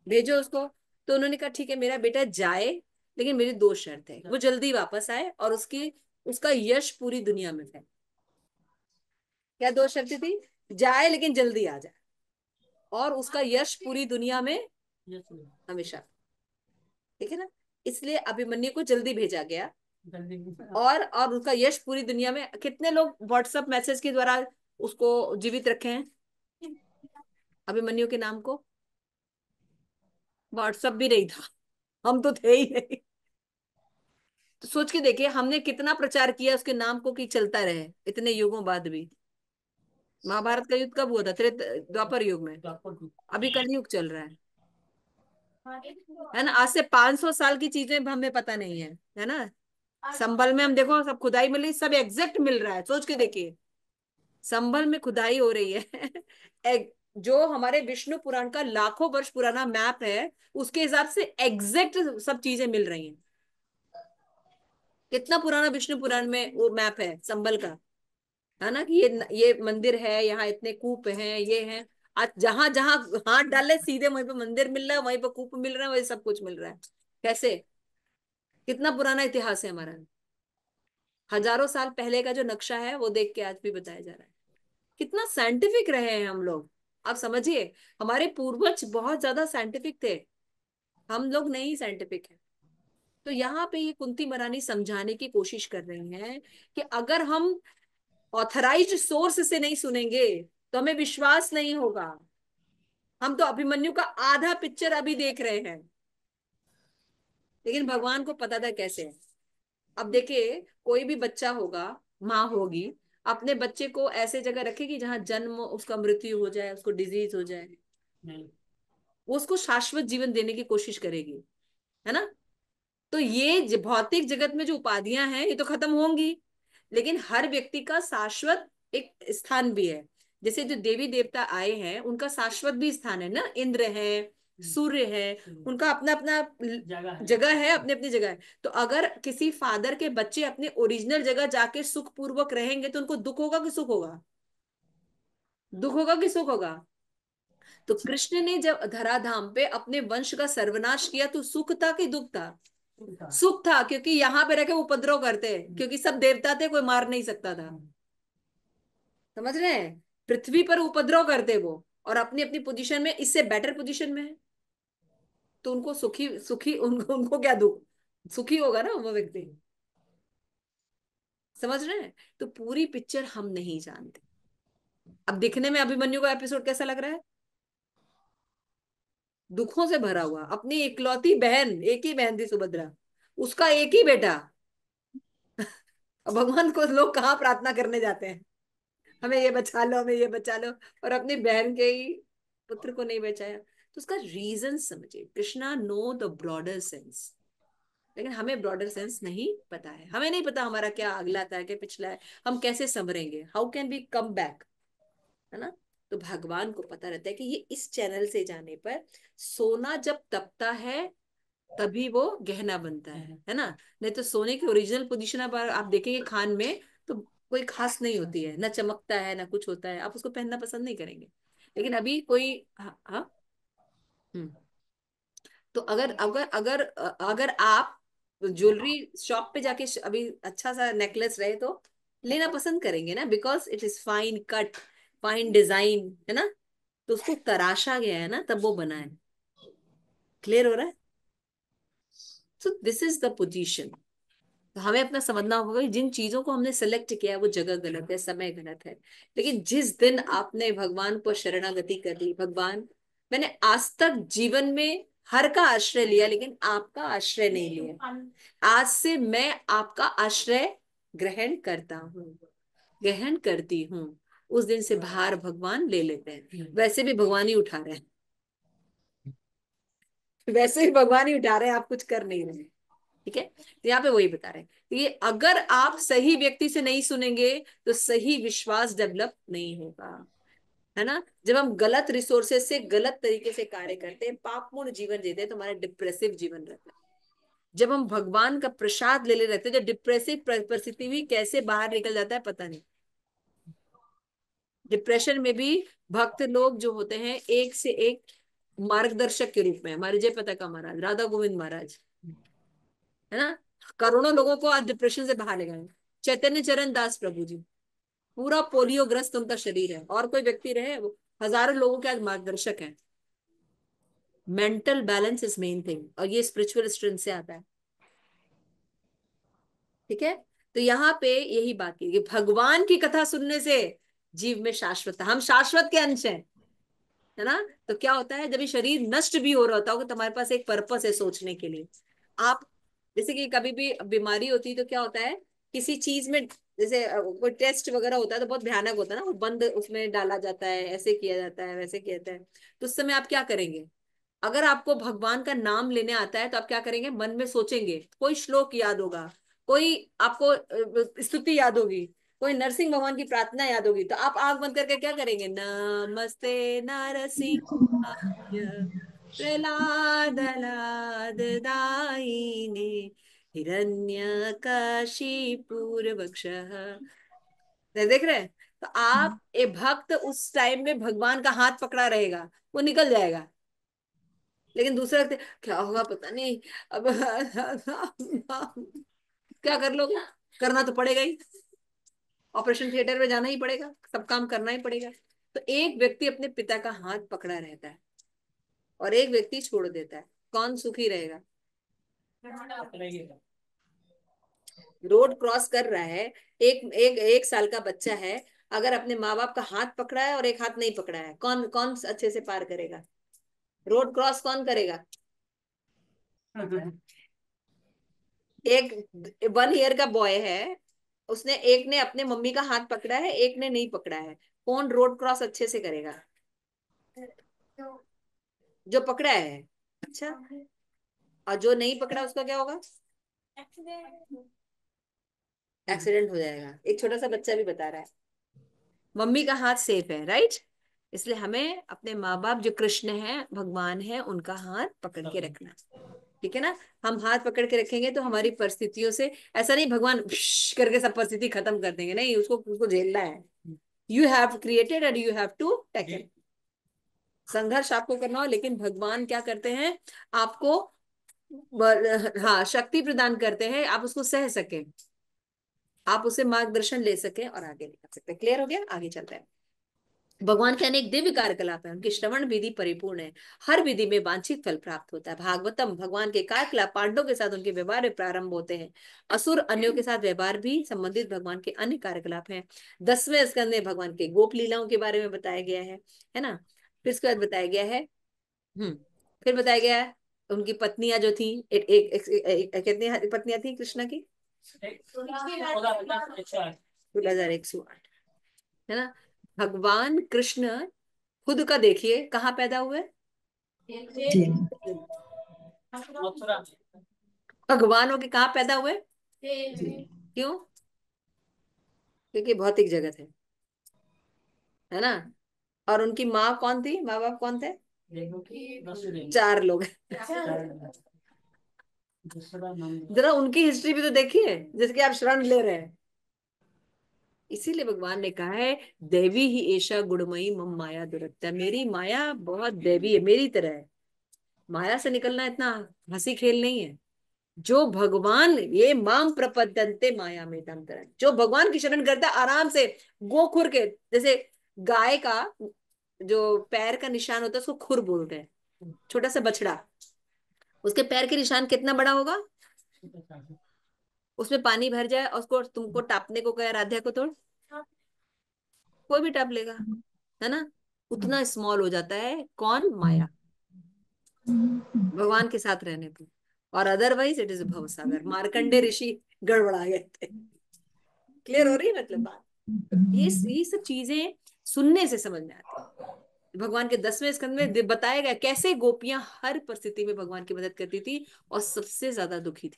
Speaker 1: भेजो उसको। तो उन्होंने कहा ठीक है मेरा बेटा जाए, लेकिन मेरी दो शर्त है, वो जल्दी वापस आए और उसकी उसका यश पूरी दुनिया में फैले। क्या दो शर्तें थी? जाए लेकिन जल्दी आ जाए, और उसका यश पूरी दुनिया में हमेशा, ठीक है ना। इसलिए अभिमन्यु को जल्दी भेजा गया। और उसका यश पूरी दुनिया में। कितने लोग व्हाट्सएप मैसेज के द्वारा उसको जीवित रखे हैं अभिमन्यु के नाम को? व्हाट्सएप भी नहीं था, हम तो थे ही नहीं। तो सोच के देखिए हमने कितना प्रचार किया उसके नाम को कि चलता रहे इतने युगों बाद भी। महाभारत का युद्ध कब हुआ था? द्वापर युग में। अभी कलयुग चल रहा है ना। आज से 500 साल की चीजें हमें पता नहीं है ना। संभल में हम देखो सब खुदाई मिली, सब एग्जैक्ट मिल रहा है, सोच के देखिए। संभल में खुदाई हो रही है। जो हमारे विष्णु पुराण का लाखों वर्ष पुराना मैप है, उसके हिसाब से एग्जैक्ट सब चीजें मिल रही हैं। कितना पुराना विष्णु पुराण में वो मैप है संभल का, है ना, कि ये मंदिर है, यहाँ इतने कूप हैं, ये हैं। आज जहां जहां हाथ डाले सीधे वहीं पे मंदिर मिल रहा है, वहीं पे कूप मिल रहा है, वही सब कुछ मिल रहा है। कैसे? कितना पुराना इतिहास है हमारा। हजारों साल पहले का जो नक्शा है वो देख के आज भी बताया जा रहा है। कितना साइंटिफिक रहे हैं हम लोग, आप समझिए। हमारे पूर्वज बहुत ज्यादा साइंटिफिक थे, हम लोग नहीं साइंटिफिक है। तो यहाँ पे ये कुंती महारानी समझाने की कोशिश कर रही हैं कि अगर हम ऑथराइज्ड सोर्स से नहीं सुनेंगे तो हमें विश्वास नहीं होगा। हम तो अभिमन्यु का आधा पिक्चर अभी देख रहे हैं, लेकिन भगवान को पता था कैसे। अब देखिए कोई भी बच्चा होगा, माँ होगी, अपने बच्चे को ऐसे जगह रखेगी जहां जन्म उसका मृत्यु हो जाए, उसको डिजीज हो जाए, वो उसको शाश्वत जीवन देने की कोशिश करेगी, है ना। तो ये भौतिक जगत में जो उपाधियां हैं ये तो खत्म होंगी, लेकिन हर व्यक्ति का शाश्वत एक स्थान भी है। जैसे जो देवी देवता आए हैं उनका शाश्वत भी स्थान है ना, इंद्र है, सूर्य है, उनका अपना अपना जगह है, अपनी अपनी जगह है। तो अगर किसी फादर के बच्चे अपने ओरिजिनल जगह जाके सुख पूर्वक रहेंगे तो उनको दुख होगा कि सुख होगा? दुख होगा कि सुख होगा? तो कृष्ण ने जब धराधाम पे अपने वंश का सर्वनाश किया तो सुख था कि दुख था? सुख था क्योंकि यहाँ पे रखे उपद्रव करते, क्योंकि सब देवता थे, कोई मार नहीं सकता था। समझ रहे हैं? पृथ्वी पर उपद्रव करते वो, और अपनी अपनी पोजीशन में इससे बेटर पोजीशन में है, तो उनको सुखी सुखी उनको उनको क्या दुख, सुखी होगा ना वो व्यक्ति। समझ रहे हैं? तो पूरी पिक्चर हम नहीं जानते। अब दिखने में अभिमन्यु का एपिसोड कैसा लग रहा है? दुखों से भरा हुआ, अपनी इकलौती बहन, एक ही बहन थी सुभद्रा, उसका एक ही बेटा। अब भगवान को लोग कहाँ प्रार्थना करने जाते हैं, हमें ये बचा लो, हमें ये बचा लो, और अपनी बहन के ही पुत्र को नहीं बचाया। तो उसका रीजन समझे। Krishna know the broader sense, लेकिन हमें ब्रॉडर सेंस नहीं पता है। हमें नहीं पता हमारा क्या अगला था, क्या पिछला है, हम कैसे संभरेंगे, how can we come back, है ना? तो भगवान को पता रहता है कि ये इस चैनल से जाने पर सोना जब तपता है तभी वो गहना बनता है ना? नहीं तो सोने की ओरिजिनल पोजीशन आप देखेंगे खान में, तो कोई खास नहीं होती है, ना चमकता है ना कुछ होता है, आप उसको पहनना पसंद नहीं करेंगे। लेकिन अभी कोई, हाँ हाँ, हम्म, तो अगर अगर अगर अगर आप ज्वेलरी शॉप पे जाके अभी अच्छा सा नेकलेस रहे तो लेना पसंद करेंगे ना, because it is fine cut, fine design, है ना? तो उसको तराशा गया है ना, तब वो बना है। क्लियर हो रहा है? So this is the position. तो हमें अपना समझना होगा कि जिन चीजों को हमने सेलेक्ट किया है वो जगह गलत है, समय गलत है। लेकिन जिस दिन आपने भगवान को शरणागति कर ली, भगवान मैंने आज तक जीवन में हर का आश्रय लिया लेकिन आपका आश्रय नहीं लिया, आज से मैं आपका आश्रय ग्रहण करता हूँ, ग्रहण करती हूँ, उस दिन से भार भगवान ले लेते हैं। वैसे भी भगवान ही उठा रहे हैं, वैसे भी भगवान ही उठा रहे हैं, आप कुछ कर नहीं रहे। ठीक है? तो यहाँ पे वही बता रहे हैं, तो ये अगर आप सही व्यक्ति से नहीं सुनेंगे तो सही विश्वास डेवलप नहीं होगा, है ना? जब हम गलत रिसोर्सेज से गलत तरीके से कार्य करते हैं, पापपूर्ण जीवन जीते हैं, तो हमारा डिप्रेसिव जीवन रहता है। जब हम भगवान का प्रसाद ले ले रहते हैं, जो डिप्रेसिव परिस्थिति भी कैसे बाहर निकल जाता है पता नहीं। डिप्रेशन में भी भक्त लोग जो होते हैं एक से एक मार्गदर्शक के रूप में, हमारे जय पताका महाराज, राधा गोविंद महाराज, है ना? करोड़ों लोगों को आज डिप्रेशन से बाहर ले गए। चैतन्य चरण दास प्रभु जी, पूरा पोलियो ग्रस्त उनका शरीर है, और कोई व्यक्ति रहे वो हजारों लोगों के आज मार्गदर्शक है। Mental balance is main thing, और ये स्पिरिचुअल स्ट्रेंथ से आता है। ठीक है? तो यहाँ पे यही बात की कि भगवान की कथा सुनने से जीव में शाश्वत, हम शाश्वत के अंश हैं, है ना? तो क्या होता है, जब ये शरीर नष्ट भी हो रहा होता होगा तो तुम्हारे पास एक पर्पस है सोचने के लिए। आप जैसे कि कभी भी बीमारी होती है तो क्या होता है, किसी चीज में जैसे कोई टेस्ट वगैरह होता है तो बहुत भयानक होता है ना, वो बंद उसमें डाला जाता है, ऐसे किया जाता है, वैसे किया जाता है। तो उस समय आप क्या करेंगे? अगर आपको भगवान का नाम लेने आता है तो आप क्या करेंगे? मन में सोचेंगे, कोई श्लोक याद होगा, कोई आपको स्तुति याद होगी, कोई नरसिंह भगवान की प्रार्थना याद होगी, तो आप आंख बंद करके क्या करेंगे? नमस्ते नरसिंहाय प्रहलाद दायिने हिरण्यकशिपुर वक्षः। देख रहे हैं? तो आप एक भक्त उस टाइम में भगवान का हाथ पकड़ा रहेगा, वो निकल जाएगा। लेकिन दूसरा व्यक्ति, क्या होगा पता नहीं, अब क्या कर लोगे? करना तो पड़ेगा ही, ऑपरेशन थिएटर में जाना ही पड़ेगा, सब काम करना ही पड़ेगा। तो एक व्यक्ति अपने पिता का हाथ पकड़ा रहता है और एक व्यक्ति छोड़ देता है, कौन सुखी रहेगा? रोड क्रॉस कर रहा है, एक एक एक साल का बच्चा है, अगर अपने माँ बाप का हाथ पकड़ा है और एक हाथ नहीं पकड़ा है, कौन कौन अच्छे से पार करेगा? रोड क्रॉस कौन करेगा? एक 1 ईयर का बॉय है, उसने, एक ने अपने मम्मी का हाथ पकड़ा है, एक ने नहीं पकड़ा है, कौन रोड क्रॉस अच्छे से करेगा? जो पकड़ा है। अच्छा, और जो नहीं पकड़ा उसका क्या होगा? एक्सीडेंट हो जाएगा। एक छोटा सा बच्चा भी बता रहा है, मम्मी का हाथ सेफ है, राइट? इसलिए हमें अपने माँ बाप जो कृष्ण है, भगवान है, उनका हाथ पकड़ के रखना। ठीक है ना? हम हाथ पकड़ के रखेंगे तो हमारी परिस्थितियों से, ऐसा नहीं भगवान करके सब परिस्थिति खत्म कर देंगे, नहीं, उसको उसको झेलना है। You have created and you have to take it. संघर्ष आपको करना हो, लेकिन भगवान क्या करते हैं, आपको हाँ, शक्ति प्रदान करते हैं, आप उसको सह सके, आप उसे मार्गदर्शन ले सके और आगे निकल सकते हैं। क्लियर हो गया? आगे चलते हैं। भगवान के अनेक दिव्य कार्यकलाप है, उनकी श्रवण विधि परिपूर्ण है, हर विधि में वांछित फल प्राप्त होता है। भागवतम भगवान के कार्यकलाप पांडवों के साथ उनके व्यवहार में प्रारंभ होते हैं। असुर अन्यों के साथ व्यवहार भी संबंधित भगवान के अन्य कार्यकलाप हैं। 10वें स्कंद में भगवान के गोप लीलाओं के बारे में बताया गया है ना। फिर इसके बाद बताया गया है, फिर बताया गया है उनकी पत्नियां जो थी, कितनी पत्नियां थी कृष्ण की? 16,108, है ना। भगवान कृष्ण खुद का देखिए कहाँ पैदा हुए? भगवान हो के कहाँ पैदा हुए? क्यों? क्योंकि भौतिक जगत है ना। और उनकी माँ कौन थी, माँ बाप कौन थे? 4 लोग। जरा उनकी हिस्ट्री भी तो देखिए जिसके आप शरण ले रहे हैं। इसीलिए भगवान ने कहा है, देवी ही ऐशा गुणमयी मम माया दुरत्या, मेरी माया बहुत देवी है, मेरी तरह है। माया से निकलना इतना हंसी खेल नहीं है। जो भगवान, ये माम प्रपद्यन्ते माया में तंत्र, जो भगवान की शरण करता है आराम से, गोखुर के जैसे, गाय का जो पैर का निशान होता है उसको खुर बोलते हैं, छोटा सा बछड़ा, उसके पैर के निशान कितना बड़ा होगा? उसमें पानी भर जाए और उसको तुमको टापने को कहे राध्या को, तोड़, कोई भी टाप लेगा, है ना। उतना स्मॉल हो जाता है कौन? माया, भगवान के साथ रहने पर। और अदरवाइज इट इज भवसागर, मार्कंडे ऋषि गड़बड़ा गए थे। क्लियर हो रही है मतलब बात? ये सब चीजें सुनने से समझ में आती है। भगवान के 10वें स्कंद में बताया गया कैसे गोपियां हर परिस्थिति में भगवान की मदद करती थी और सबसे ज्यादा दुखी थी,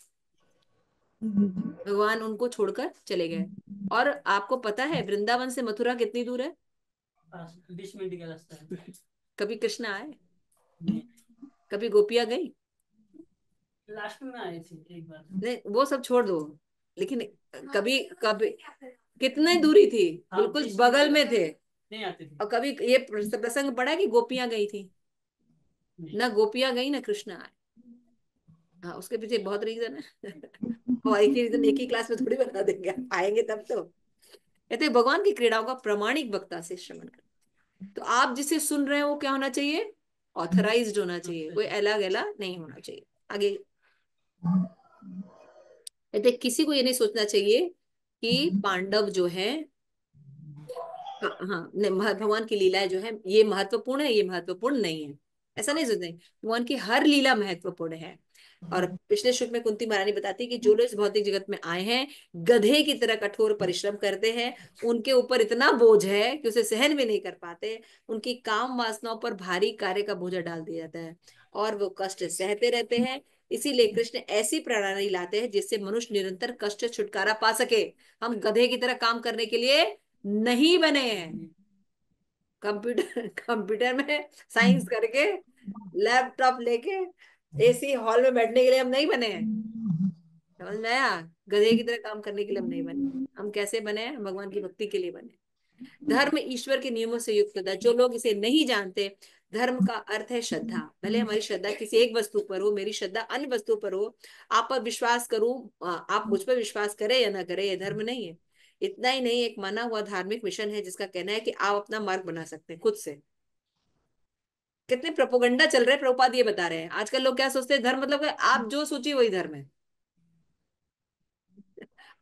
Speaker 1: भगवान उनको छोड़कर चले गए। और आपको पता है वृंदावन से मथुरा कितनी दूर है? 20 मिनट का रास्ता है। कभी कृष्ण आए? कभी गोपियां गई? लास्ट में आए थे एक बार। नहीं, वो सब छोड़ दो, लेकिन कभी कभी कितने दूरी थी, बिल्कुल बगल में थे, नहीं आते थे। और कभी ये प्रसंग पड़ा कि गोपियां गई थी? ना गोपियां गई ना कृष्ण आए। हाँ, उसके पीछे बहुत रीजन है। और एक ही रीजन एक ही क्लास में थोड़ी बता देंगे, आएंगे तब तो। कहते भगवान की क्रीड़ाओं का प्रामाणिक वक्ता से श्रवण कर। तो आप जिसे सुन रहे हैं वो क्या होना चाहिए? ऑथराइज्ड होना चाहिए, कोई अलग अलग नहीं होना चाहिए। आगे कहते किसी को ये नहीं सोचना चाहिए कि पांडव जो है, हाँ हाँ, भगवान की लीलाएं जो है ये महत्वपूर्ण है, ये महत्वपूर्ण नहीं है, ऐसा नहीं सोचते। भगवान की हर लीला महत्वपूर्ण है। और पिछले श्लोक में कुंती महारानी बताती है कि जो लोग इस भौतिक जगत में आए हैं गधे की तरह कठोर परिश्रम करते हैं, उनके ऊपर इतना बोझ है कि उसे सहन भी नहीं कर पाते, उनकी काम वासनाओं पर भारी कार्य का बोझा डाल दिया जाता है और वो कष्ट सहते रहते हैं। इसीलिए कृष्ण ऐसी प्रणाली लाते हैं जिससे मनुष्य निरंतर कष्ट से छुटकारा पा सके। हम गधे की तरह काम करने के लिए नहीं बने हैं। कंप्यूटर कंप्यूटर में साइंस करके, लैपटॉप लेके एसी हॉल में बैठने के लिए हम नहीं बने हैं। समझ में आया? गधे की तरह काम करने के लिए हम नहीं बने। हम कैसे बने हैं? भगवान की भक्ति के लिए बने। धर्म ईश्वर के नियमों से युक्त होता है। जो लोग इसे नहीं जानते, धर्म का अर्थ है श्रद्धा। भले हमारी श्रद्धा किसी एक वस्तु पर हो, मेरी श्रद्धा अन्य वस्तु पर हो, आप पर विश्वास करूं, आप मुझ पर विश्वास करें या ना करें, ये धर्म नहीं है। इतना ही नहीं, एक माना हुआ धार्मिक मिशन है जिसका कहना है कि आप अपना मार्ग बना सकते हैं खुद से। कितने प्रोपोगंडा चल रहे हैं, प्रभुपाद ये बता रहे हैं। आजकल लोग क्या सोचते हैं, धर्म मतलब कि आप जो सोचिए वही धर्म है,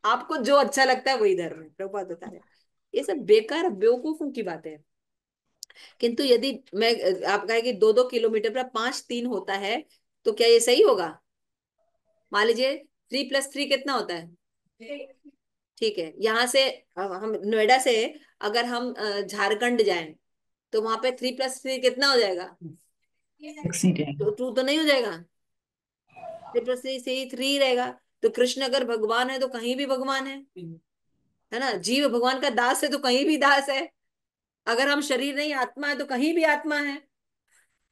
Speaker 1: आपको जो अच्छा लगता है वही धर्म है, प्रभुपाद बता रहे हैं। ये सब बेकार बेवकूफों की बातें है। किंतु यदि मैं, आप कहे कि 2-2 किलोमीटर पर 5-3 होता है, तो क्या ये सही होगा? मान लीजिए 3+3 कितना होता है? ठीक है, यहाँ से हम नोएडा से अगर हम झारखंड जाएं तो वहां पे 3+3 कितना हो जाएगा? तो 2 तो नहीं हो जाएगा, 3+3 से ही 3 रहेगा। तो कृष्ण अगर भगवान है तो कहीं भी भगवान है ना। जीव भगवान का दास है तो कहीं भी दास है। अगर हम शरीर नहीं आत्मा है तो कहीं भी आत्मा है।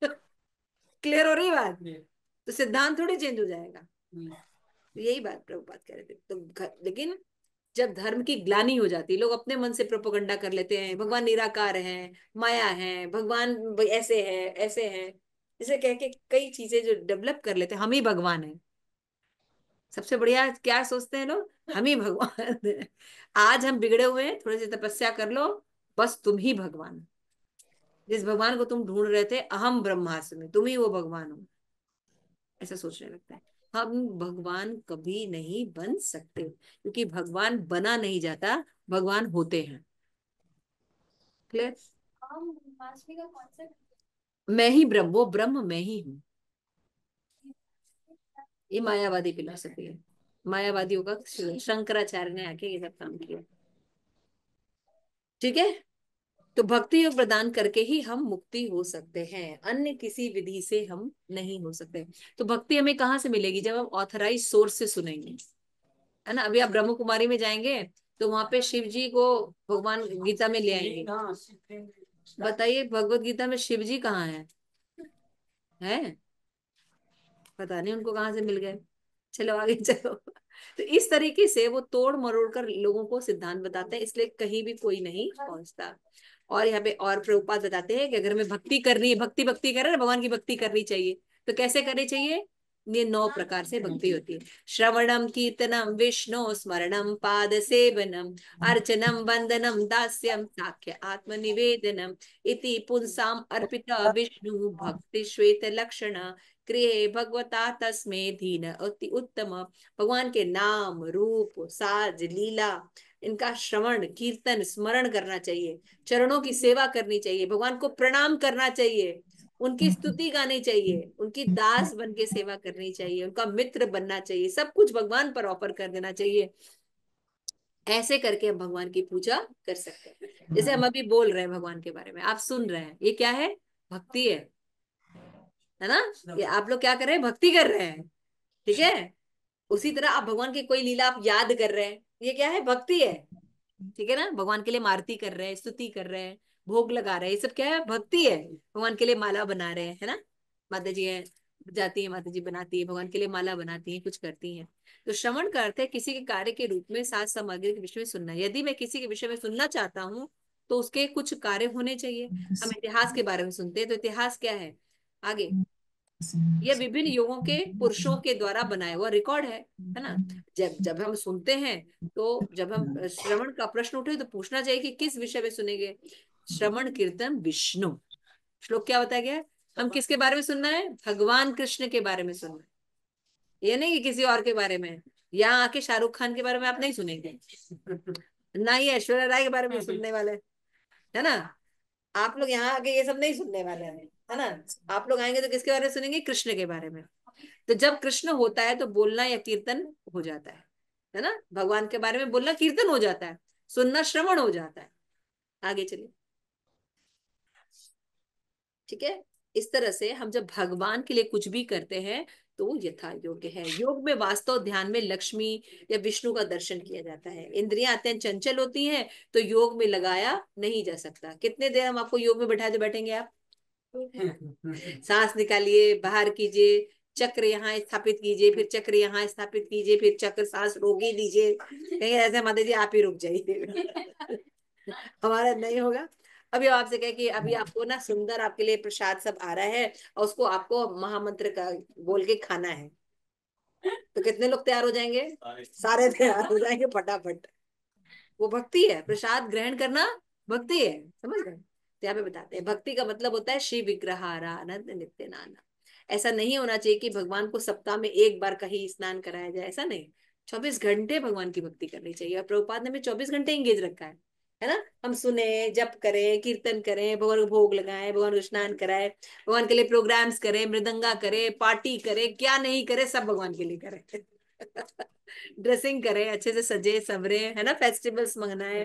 Speaker 1: क्लियर हो रही है बात? तो सिद्धांत थोड़ी चेंज हो जाएगा। तो यही बात प्रभुपाद कह रहे थे। तो लेकिन जब धर्म की ग्लानि हो जाती है, लोग अपने मन से प्रोपोगंडा कर लेते हैं, भगवान निराकार हैं, माया है, भगवान ऐसे है ऐसे है। इसे कह के कई चीजें जो डेवलप कर लेते हैं, हम ही भगवान है। सबसे बढ़िया क्या सोचते हैं लोग, हम ही भगवान हैं। आज हम बिगड़े हुए हैं, थोड़ी सी तपस्या कर लो, बस तुम ही भगवान हो। जिस भगवान को तुम ढूंढ रहे थे, अहम ब्रह्मास्मि, तुम ही वो भगवान हो, ऐसा सोचने लगता है। हम भगवान कभी नहीं बन सकते, क्योंकि भगवान बना नहीं जाता, भगवान होते हैं। क्लियर। मैं ही ब्रह्म, वो ब्रह्म मैं ही हूँ। ये मायावादी फिलोसफी है, मायावादियों का शंकराचार्य ने आके ये सब काम किया। ठीक है। तो भक्ति योग प्रदान करके ही हम मुक्ति हो सकते हैं, अन्य किसी विधि से हम नहीं हो सकते। तो भक्ति हमें कहाँ से मिलेगी, जब हम ऑथराइज सोर्स से सुनेंगे, है ना। अभी आप ब्रह्म कुमारी में जाएंगे तो वहां पे शिव जी को भगवान गीता में ले आएंगे। बताइए भगवत गीता में शिव जी कहाँ है? पता नहीं उनको कहाँ से मिल गए। चलो आगे चलो। तो इस तरीके से वो तोड़ मरोड़ कर लोगों को सिद्धांत बताते हैं, इसलिए कहीं भी कोई नहीं पहुंचता। और यहाँ पे और प्रभुपाद बताते हैं कि अगर हमें भक्ति करनी है, भक्ति भक्ति करे ना, भगवान की भक्ति करनी चाहिए, तो कैसे करनी चाहिए? ये 9 प्रकार से भक्ति होती है। श्रवणम कीर्तनम विष्णु स्मरणम पाद सेवनम अर्चनम वंदनम दास्यम साख्य आत्मनिवेदनम इति पुंसाम अर्पिता विष्णु भक्ति श्वेत लक्षण क्रिय भगवता तस्मे धीन अति उत्तम। भगवान के नाम रूप साज लीला, इनका श्रवण कीर्तन स्मरण करना चाहिए, चरणों की सेवा करनी चाहिए, भगवान को प्रणाम करना चाहिए, उनकी स्तुति गानी चाहिए, उनकी दास बन के सेवा करनी चाहिए, उनका मित्र बनना चाहिए, सब कुछ भगवान पर ऑफर कर देना चाहिए। ऐसे करके हम भगवान की पूजा कर सकते हैं। जैसे हम अभी बोल रहे हैं भगवान के बारे में, आप सुन रहे हैं, ये क्या है? भक्ति है ना। ये आप लोग क्या कर रहे हैं? भक्ति कर रहे हैं। ठीक है। उसी तरह आप भगवान की कोई लीला आप याद कर रहे हैं, ये क्या है? भक्ति है। ठीक है ना। भगवान के लिए आरती कर रहे हैं, स्तुति कर रहे हैं, भोग लगा रहे हैं, ये सब क्या है? भक्ति है। भगवान के लिए माला बना रहे हैं, है ना। माता जी है, जाती है माता जी, बनाती है भगवान के लिए माला, बनाती है, कुछ करती हैं। तो श्रवण का अर्थ है किसी के कार्य के रूप में साज सामग्री के विषय में सुनना। यदि मैं किसी के विषय में सुनना चाहता हूँ तो उसके कुछ कार्य होने चाहिए। हम इतिहास के बारे में सुनते हैं, तो इतिहास क्या है? आगे, यह विभिन्न युगों के पुरुषों के द्वारा बनाया हुआ रिकॉर्ड है ना। जब जब हम सुनते हैं, तो जब हम श्रवण का प्रश्न उठे तो पूछना चाहिए कि किस विषय में सुनेंगे। श्रवण कीर्तन विष्णु, श्लोक क्या बताया गया है? हम किसके बारे में सुनना है? भगवान कृष्ण के बारे में सुनना है, ये नहीं कि किसी और के बारे में। यहाँ आके शाहरुख खान के बारे में आप नहीं सुनेंगे, ना ही ऐश्वर्या राय के बारे में सुनने वाले, है ना। आप लोग यहाँ आके ये सब नहीं सुनने वाले हैं, है ना। आप लोग आएंगे तो किसके बारे में सुनेंगे? कृष्ण के बारे में। तो जब कृष्ण होता है तो बोलना या कीर्तन हो जाता है ना। भगवान के बारे में बोलना कीर्तन हो जाता है, सुनना श्रवण हो जाता है। आगे चलिए। ठीक है। इस तरह से हम जब भगवान के लिए कुछ भी करते हैं तो वो यथा योग्य है। योग में वास्तव ध्यान में लक्ष्मी या विष्णु का दर्शन किया जाता है। इंद्रियां अत्यंत चंचल होती हैं, तो योग में लगाया नहीं जा सकता। कितने देर हम आपको योग में बैठा दे बैठेंगे आप? सांस निकालिए, बाहर कीजिए, चक्र यहाँ स्थापित कीजिए, फिर चक्र यहाँ स्थापित कीजिए, फिर चक्र सांस रोके दीजिए, कहीं ऐसे माता जी आप ही रुक जाइए। हमारा नहीं होगा। अभी आपसे कहे कि अभी आपको ना सुंदर आपके लिए प्रसाद सब आ रहा है और उसको आपको महामंत्र का बोल के खाना है, तो कितने लोग तैयार हो जाएंगे? सारे तैयार हो जाएंगे फटाफट। वो भक्ति है, प्रसाद ग्रहण करना भक्ति है, समझ गए। तो यहाँ पे बताते हैं भक्ति का मतलब होता है श्री विग्रहारानंद नित्य नाना। ऐसा नहीं होना चाहिए कि भगवान को सप्ताह में एक बार कहीं स्नान कराया जाए, ऐसा नहीं। 24 घंटे भगवान की भक्ति करनी चाहिए, और प्रभुपाद ने हमें 24 घंटे इंगेज रखा है ना। हम सुने, जप करें, कीर्तन करें, भगवान को भोग लगाएं, भगवान को स्नान कराए, भगवान के लिए प्रोग्राम्स करें, मृदंगा करें, पार्टी करें, क्या नहीं करे, सब भगवान के लिए करें। ड्रेसिंग करें, अच्छे से सजे सवरे, है ना, फेस्टिवल्स मनाए,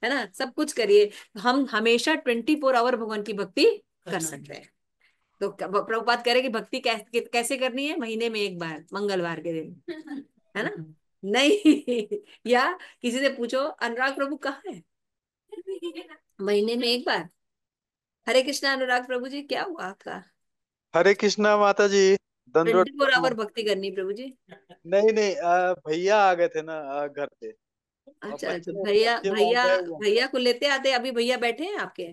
Speaker 1: है ना, सब कुछ करिए। हम हमेशा 24 आवर भगवान की भक्ति कर सकते हैं। तो प्रभुपाद कह रहे कि भक्ति कैसे करनी है? महीने में एक बार, मंगलवार के दिन, है ना। नहीं। या किसी से पूछो अनुराग प्रभु कहाँ है, महीने में एक बार। हरे कृष्णा अनुराग प्रभु जी, क्या हुआ आपका?
Speaker 4: हरे कृष्णा माता जी। दंडवत
Speaker 1: 24 आवर
Speaker 4: प्रणाम।
Speaker 1: भक्ति करनी प्रभु जी।
Speaker 4: नहीं नहीं, भैया आ गए थे ना घर पे। अब
Speaker 1: अच्छा, तो
Speaker 4: बच्चे
Speaker 1: भैया
Speaker 4: बच्चे वहां
Speaker 1: भैया
Speaker 4: गए हुए हैं।
Speaker 1: भैया को लेते आते, अभी भैया बैठे हैं आपके?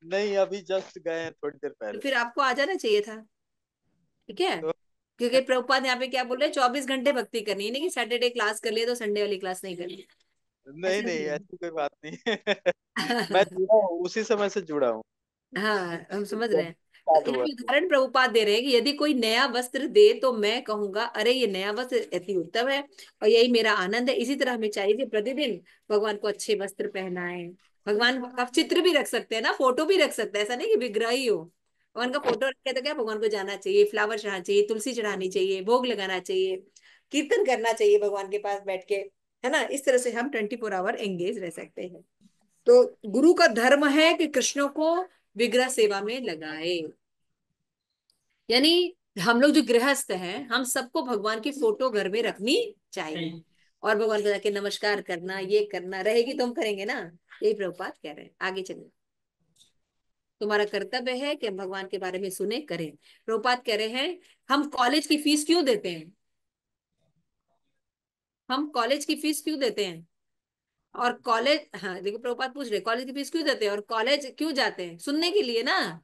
Speaker 4: नहीं, अभी जस्ट गए हैं थोड़ी देर
Speaker 1: तो
Speaker 4: पहले।
Speaker 1: फिर आपको आ जाना चाहिए था। ठीक है,
Speaker 4: तो
Speaker 1: क्योंकि प्रभुपाद यहाँ पे क्या बोल रहे हैं, 24 घंटे भक्ति करनी है, नहीं कि सैटरडे क्लास कर लिया तो संडे वाली क्लास नहीं करनी,
Speaker 4: नहीं
Speaker 1: ऐसा
Speaker 4: नहीं,
Speaker 1: नहीं
Speaker 4: ऐसी कोई बात नहीं है। मैं जुड़ा हूँ, उसी समय से जुड़ा हूँ
Speaker 1: हाँ हम समझ रहे
Speaker 4: जब
Speaker 1: हैं। तो
Speaker 4: स्टार्ट
Speaker 1: यहाँ
Speaker 4: हुआ।
Speaker 1: पे उदाहरण प्रभुपाद दे रहे हैं कि यदि कोई नया वस्त्र दे तो मैं कहूंगा अरे ये नया वस्त्र अति उत्तम है और यही मेरा आनंद है। इसी तरह हमें चाहिए कि प्रतिदिन भगवान को अच्छे वस्त्र पहनाए। भगवान का चित्र भी रख सकते हैं ना, फोटो भी रख सकते हैं, ऐसा नहीं कि विग्रह ही हो। भगवान का फोटो रखे तो क्या, भगवान को जाना चाहिए, फ्लावर चढ़ाना चाहिए, तुलसी चढ़ानी चाहिए, भोग लगाना चाहिए, कीर्तन करना चाहिए भगवान के पास बैठ के, है ना। इस तरह से हम 24 आवर एंगेज रह सकते हैं। तो गुरु का धर्म है कि कृष्ण को विग्रह सेवा में लगाए। यानी हम लोग जो गृहस्थ हैं हम सबको भगवान की फोटो घर में रखनी चाहिए और भगवान को जाके नमस्कार करना, ये करना रहेगी तो हम करेंगे ना। यही प्रभुपाद कह रहे हैं। आगे चलिए, तुम्हारा कर्तव्य है कि हम भगवान के बारे में सुने करें। प्रभुपाद कह रहे हैं हम कॉलेज की फीस क्यों देते हैं, हम कॉलेज की फीस क्यों देते हैं और कॉलेज, हाँ देखो प्रभुपाद पूछ रहे कॉलेज की फीस क्यों देते हैं और कॉलेज क्यों जाते हैं, सुनने के लिए ना,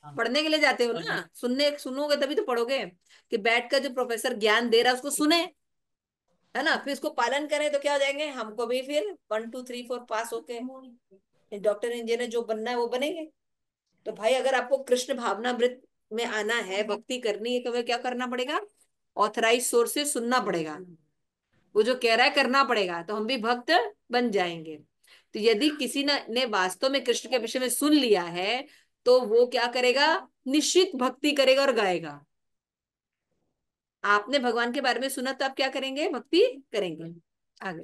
Speaker 1: पढ़ने के लिए जाते हो ना, सुनने सुनोगे तभी तो पढ़ोगे। कि बैठकर जो प्रोफेसर ज्ञान दे रहा है उसको सुने, है ना, फिर इसको पालन करें तो क्या हो जाएंगे, हमको भी फिर 1 2 3 4 पास होके डॉक्टर इंजीनियर जो बनना है वो बनेंगे। तो भाई अगर आपको कृष्ण भावनामृत में आना है, भक्ति करनी है, तो हमें क्या करना पड़ेगा, ऑथराइज सोर्स से सुनना पड़ेगा, वो जो कह रहा है करना पड़ेगा, तो हम भी भक्त बन जाएंगे। तो यदि किसी ने वास्तव में कृष्ण के विषय में सुन लिया है तो वो क्या करेगा, निश्चित भक्ति करेगा और गाएगा। आपने भगवान के बारे में सुना तो आप क्या करेंगे, भक्ति करेंगे। आगे,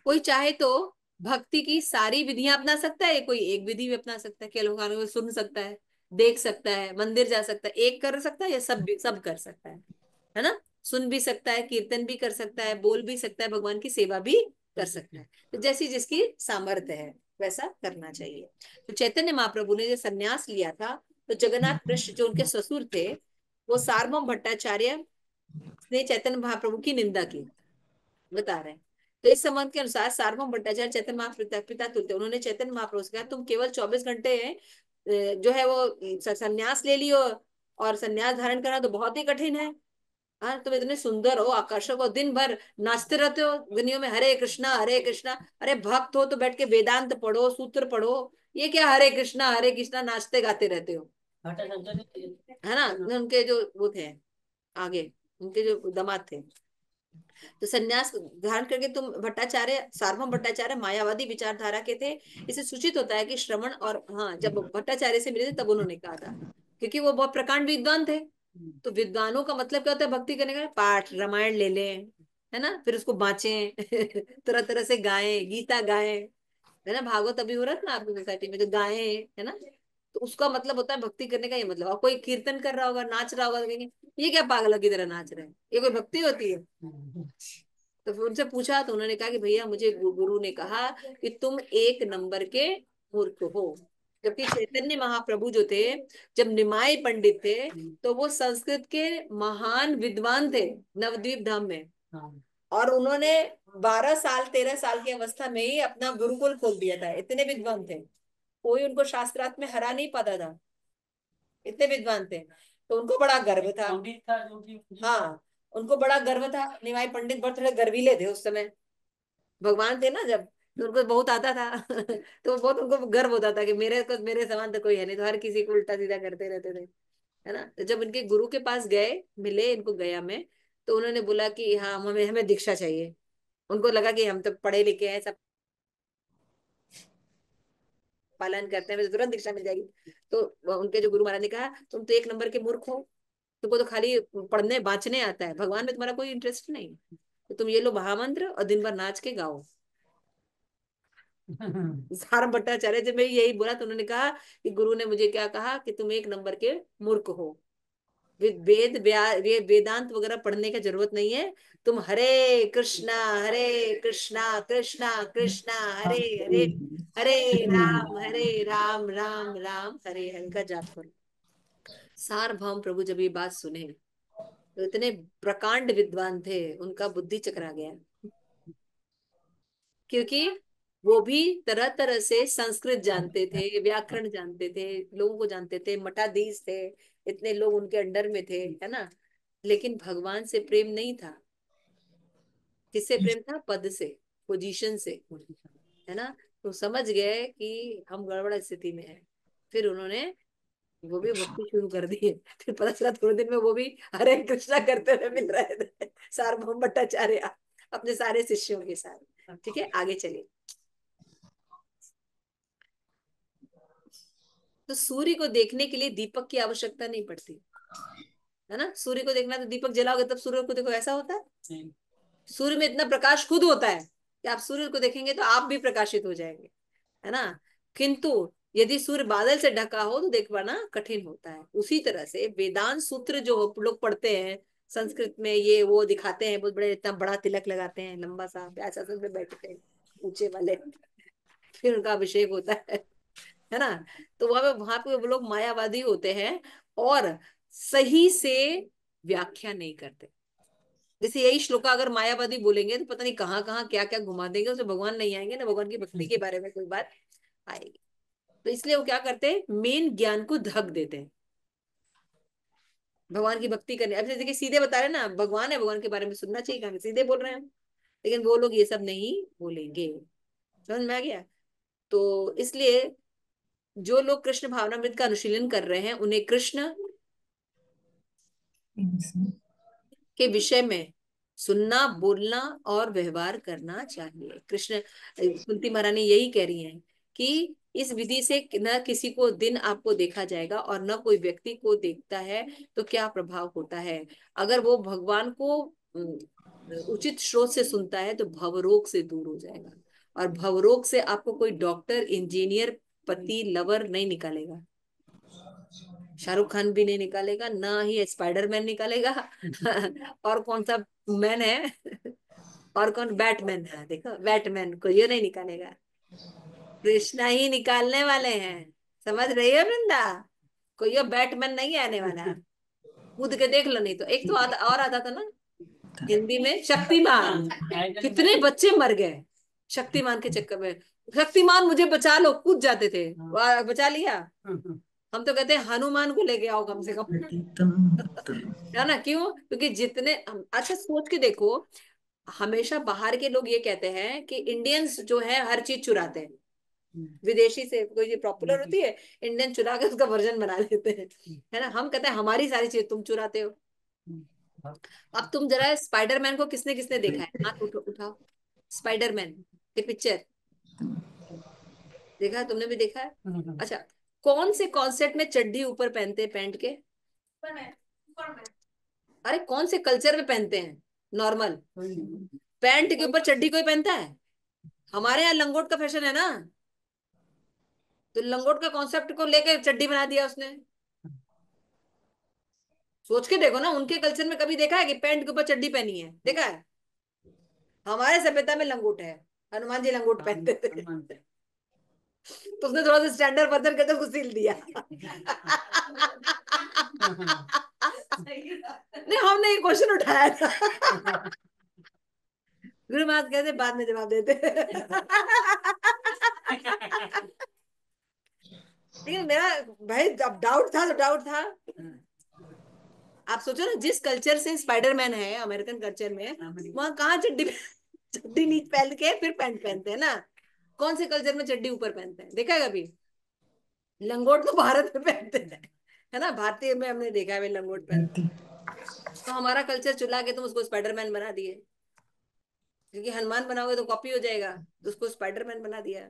Speaker 1: कोई चाहे तो भक्ति की सारी विधियां अपना सकता है, कोई एक विधि भी अपना सकता है, केवल भगवान को सुन सकता है, देख सकता है, मंदिर जा सकता है, एक कर सकता है या सब कर सकता है ना। सुन भी सकता है, कीर्तन भी कर सकता है, बोल भी सकता है, भगवान की सेवा भी कर सकता है। तो जैसी जिसकी सामर्थ्य है वैसा करना चाहिए। तो चैतन्य महाप्रभु ने जो संन्यास लिया था, तो जगन्नाथ कृष्ण जो उनके ससुर थे, वो सार्वभौम भट्टाचार्य ने चैतन्य महाप्रभु की निंदा की, बता रहे हैं। तो इस संबंध के अनुसार सार्वभौम भट्टाचार्य चैतन्य महाप्रभु पिता तुल्य थे। उन्होंने चैतन्य महाप्रभु से कहा तुम केवल 24 घंटे जो है वो संन्यास ले लियो, और संन्यास धारण करना तो बहुत ही कठिन है। हाँ तुम इतने सुंदर हो, आकर्षक हो, दिन भर नाचते रहते हो दुनिया में, हरे कृष्णा हरे कृष्णा। अरे भक्त हो तो बैठ के वेदांत पढ़ो, सूत्र पढ़ो, ये क्या हरे कृष्णा नाचते गाते रहते हो, है ना। उनके जो वो थे आगे, उनके जो दामाद थे, तो संन्यास धारण करके तुम भट्टाचार्य, सार्वभौम भट्टाचार्य मायावादी विचारधारा के थे। इसे सूचित होता है कि श्रवण, और हाँ जब भट्टाचार्य से मिले थे तब उन्होंने कहा था, क्योंकि वो बहुत प्रकांड विद्वान थे। तो विद्वानों का मतलब क्या होता है, भक्ति करने का, पाठ रामायण ले लें, है ना, फिर उसको बांचें तरह तरह से गाएं, गीता गाएं, है ना, भागवत अभी हो रहा है ना आपकी सोसाइटी में, तो गाएं, है ना। तो उसका मतलब होता है भक्ति करने का ये मतलब। और कोई कीर्तन कर रहा होगा, नाच रहा होगा, तो कहेंगे ये क्या पागलों की तरह नाच रहे हैं, ये कोई भक्ति होती है। तो फिर उनसे पूछा तो उन्होंने कहा कि भैया मुझे गुरु ने कहा कि तुम एक नंबर के मूर्ख हो। जबकि चैतन्य महाप्रभु जो थे, जब निमाय पंडित थे, तो वो संस्कृत के महान विद्वान थे नवद्वीप धाम में। और उन्होंने 12 साल 13 साल की अवस्था में ही अपना गुरुकुल खोल दिया था, इतने विद्वान थे। कोई उनको शास्त्रार्थ में हरा नहीं पाता था, इतने विद्वान थे। तो उनको बड़ा गर्व था, हाँ उनको बड़ा गर्व था। निमाई पंडित बहुत थोड़े गर्वीले थे उस समय, भगवान थे ना जब, तो उनको बहुत आता था तो बहुत उनको गर्व होता था कि मेरे को, मेरे समान तो कोई है नहीं, तो हर किसी को उल्टा सीधा करते रहते थे, है ना। तो जब इनके गुरु के पास गए, मिले इनको गया में, तो उन्होंने बोला कि हाँ हमें हमें दीक्षा चाहिए। उनको लगा कि हम तो पढ़े लिखे हैं, सब पालन करते हैं, हमें तो तुरंत दीक्षा मिल जाएगी। तो उनके जो गुरु महाराज ने कहा तुम तो एक नंबर के मूर्ख हो, तुमको तो खाली पढ़ने बांचने आता है, भगवान में तुम्हारा कोई इंटरेस्ट नहीं, तो तुम ये लो महामंत्र और दिन भर नाच के गाओ। सारम भट्टाचार्य जब मैं यही बोला तो उन्होंने कहा कि गुरु ने मुझे क्या कहा कि तुम एक नंबर के मूर्ख हो, वेदांत वगैरह पढ़ने की जरूरत नहीं है, तुम हरे कृष्णा कृष्णा कृष्णा हरे हरे, हरे राम राम राम हरे हरे का जाप करो। सार्वभौम प्रभु जब ये बात सुने तो इतने प्रकांड विद्वान थे, उनका बुद्धि चकरा गया, क्योंकि वो भी तरह तरह से संस्कृत जानते थे, व्याकरण जानते थे, लोगों को जानते थे, मठाधीश थे, इतने लोग उनके अंडर में थे, है ना। लेकिन भगवान से प्रेम नहीं था। किससे प्रेम था? पद से, पोजीशन से, है ना। तो समझ गए कि हम गड़बड़ स्थिति में है। फिर उन्होंने वो भी भक्ति शुरू कर दी है। फिर पता चला थोड़े दिन में वो भी हरे कृष्णा करते हुए मिल रहे थे, सार्वभौम भट्टाचार्य अपने सारे शिष्यों के साथ। ठीक है, आगे चलिए। तो सूर्य को देखने के लिए दीपक की आवश्यकता नहीं पड़ती, है ना। सूर्य को देखना तो दीपक जलाओगे तब सूर्य को देखो, ऐसा होता है? सूर्य में इतना प्रकाश खुद होता है कि आप सूर्य को देखेंगे तो आप भी प्रकाशित हो जाएंगे, है ना। किंतु यदि सूर्य बादल से ढका हो तो देख पाना कठिन होता है। उसी तरह से वेदांत सूत्र जो लोग पढ़ते हैं संस्कृत में, ये वो दिखाते हैं बहुत बड़े, इतना बड़ा तिलक लगाते हैं, लंबा सा व्यासासन पे बैठते हैं ऊंचे वाले, फिर उनका अभिषेक होता है ना। तो वहां पे वो लोग मायावादी होते हैं और सही से व्याख्या नहीं करते। जैसे यही श्लोका अगर मायावादी बोलेंगे तो पता नहीं कहाँ कहाँ क्या क्या घुमा देंगे, उसमें भगवान नहीं आएंगे ना, भगवान की भक्ति के बारे में कोई बात आएगी। तो इसलिए वो क्या करते हैं, मेन ज्ञान को ढक देते हैं। भगवान की भक्ति करने, अब जैसे कि सीधे बता रहे ना भगवान है, भगवान के बारे में सुनना चाहिए, कहाँ सीधे बोल रहे हैं हम। लेकिन वो लोग ये सब नहीं बोलेंगे। समझ में आ गया? तो इसलिए जो लोग कृष्ण भावनामृत का अनुशीलन कर रहे हैं उन्हें कृष्ण के विषय में सुनना, बोलना और व्यवहार करना चाहिए। कृष्ण, कुंती महारानी यही कह रही हैं कि इस विधि से न किसी को दिन आपको देखा जाएगा और न कोई व्यक्ति को देखता है तो क्या प्रभाव होता है। अगर वो भगवान को उचित स्रोत से सुनता है तो भवरोग से दूर हो जाएगा। और भवरोग से आपको कोई डॉक्टर, इंजीनियर, पति, लवर नहीं निकालेगा। शाहरुख खान भी नहीं निकालेगा, ना ही स्पाइडरमैन निकालेगा। और कौन सा मैन है, और कौन, बैटमैन है, देखो बैटमैन को ये नहीं निकालेगा, कृष्णा ही निकालने वाले हैं। समझ रही हो वृंदा? कोई ये बैटमैन नहीं आने वाला। कूद के देख लो, नहीं तो एक तो और आता था ना हिंदी में, शक्तिमान। कितने बच्चे मर गए शक्तिमान के चक्कर में। शक्तिमान मुझे बचा लो, कूद जाते थे, बचा लिया। हम तो कहते हैं हनुमान को लेके आओ कम से कम। है ना, क्यों? क्योंकि जितने अच्छा सोच के देखो, हमेशा बाहर के लोग ये कहते हैं कि इंडियंस जो है हर चीज चुराते हैं। विदेशी से कोई चीज पॉपुलर होती है, इंडियन चुरा के उसका वर्जन बना लेते हैं, है ना। हम कहते हैं हमारी सारी चीज तुम चुराते हो। अब तुम जरा स्पाइडरमैन को किसने किसने देखा है, हाथ उठाओ। स्पाइडरमैन की पिक्चर देखा है? तुमने भी देखा है? अच्छा, कौन से कॉन्सेप्ट में चड्डी ऊपर पहनते हैं पैंट के? अरे कौन से कल्चर में पहनते हैं? नॉर्मल पैंट के ऊपर चड्डी कोई पहनता है? हमारे यहाँ लंगोट का फैशन है ना, तो लंगोट का कॉन्सेप्ट को लेके चड्डी बना दिया उसने। सोच के देखो ना, उनके कल्चर में कभी देखा है कि पैंट के ऊपर चड्डी पहनी है? देखा है? हमारे सभ्यता में लंगोट है, हनुमान जी लंगोट पहनते थे। तो उसने थोड़ा सा स्टैंडर्ड बदल के तो उसको सिल दिया। नहीं, हमने ये क्वेश्चन उठाया था। गुरु महाराज कहते बाद में जवाब देते। लेकिन मेरा भाई अब डाउट था तो डाउट था। आप सोचो ना, जिस कल्चर से स्पाइडरमैन है अमेरिकन कल्चर में, वहां कहाँ चड्डी चड्डी नीचे पहन के फिर पैंट पहनते हैं ना। कौन से कल्चर में चड्डी ऊपर पहनते हैं, देखा है कभी? लंगोट तो भारत में पहनते हैं, है ना, भारतीय में हमने देखा है वे लंगोट पहनते हैं। तो हमारा कल्चर चुला के तुम उसको स्पाइडरमैन बना दिए, क्योंकि हनुमान बनाओगे तो कॉपी हो जाएगा, तो उसको स्पाइडरमैन बना दिया,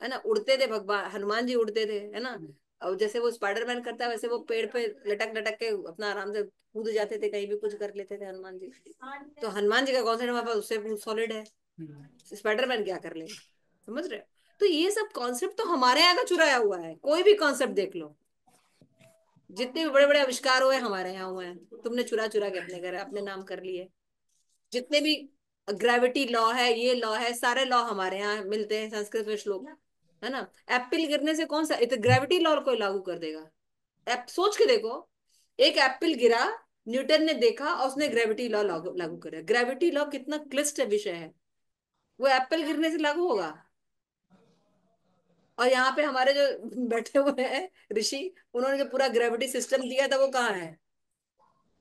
Speaker 1: है ना। उड़ते थे भगवान, हनुमान जी उड़ते थे, है ना। और जैसे वो स्पाइडरमैन करता है वैसे वो पेड़ पे लटक लटक के अपना आराम से कूद जाते थे, कहीं भी कुछ कर लेते थे हनुमान जी। तो हनुमान जी का कॉन्सेप्ट हमारे पास उससे सॉलिड है, स्पाइडरमैन क्या कर लेगा? समझ रहे हो? तो ये सब कॉन्सेप्ट तो हमारे यहाँ का चुराया हुआ है। कोई भी कॉन्सेप्ट देख लो, जितने भी बड़े बड़े आविष्कार हुए हमारे यहाँ हुए हैं, तुमने चुरा चुरा के अपने घर अपने नाम कर लिए। जितने भी ग्रेविटी लॉ है, ये लॉ है, सारे लॉ हमारे यहाँ मिलते हैं संस्कृत में श्लोक, है ना। एप्पल गिरने से कौन सा तो ग्रेविटी लॉ कोई लागू कर देगा? सोच के देखो, एक एप्पल गिरा, न्यूटन ने देखा और उसने ग्रेविटी लॉ लागू लागू करा। ग्रेविटी लॉ कितना क्लिष्ट विषय है, वो एप्पल गिरने से लागू होगा? और यहाँ पे हमारे जो बैठे हुए हैं ऋषि, उन्होंने जो पूरा ग्रेविटी सिस्टम दिया था वो कहाँ है?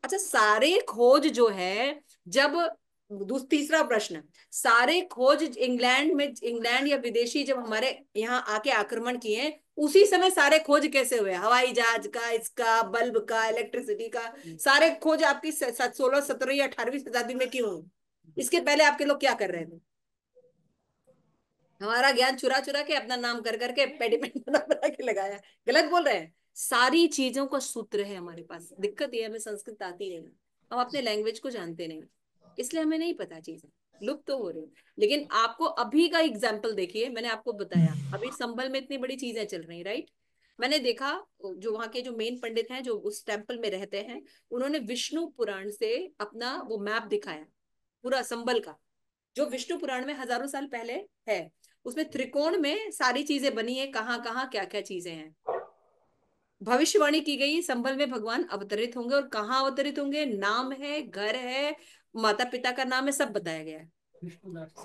Speaker 1: अच्छा, सारे खोज जो है, जब तीसरा प्रश्न, सारे खोज इंग्लैंड या विदेशी जब हमारे यहाँ आके आक्रमण किए हैं, उसी समय सारे खोज कैसे हुए? हवाई जहाज का, इसका, बल्ब का, इलेक्ट्रिसिटी का, सारे खोज आपकी 16, 17 या 18वीं शताब्दी में क्यों हुई? इसके पहले आपके लोग क्या कर रहे थे? हमारा ज्ञान चुरा चुरा के अपना नाम कर करके पेडिमेंट बना बना के लगाया। गलत बोल रहे हैं? सारी चीजों का सूत्र है हमारे पास। दिक्कत ये है, हमें संस्कृत आती नहीं, हम अपने लैंग्वेज को जानते नहीं, इसलिए हमें नहीं पता चीजें, लुप्त तो हो रही। लेकिन आपको अभी का एग्जाम्पल देखिए, मैंने आपको बताया अभी संभल में इतनी बड़ी चीजें चल रही, राइट? मैंने देखा, जो वहाँ के जो मेन पंडित हैं जो उस टेम्पल में रहते हैं, उन्होंने विष्णु पुराण से अपना वो मैप दिखाया, पूरा संभल का, जो विष्णु पुराण में हजारों साल पहले है। उसमें त्रिकोण में सारी चीजें बनी है, कहाँ कहाँ क्या क्या चीजें हैं। भविष्यवाणी की गई संभल में भगवान अवतरित होंगे, और कहाँ अवतरित होंगे, नाम है, घर है, माता पिता का नाम है, सब बताया गया है।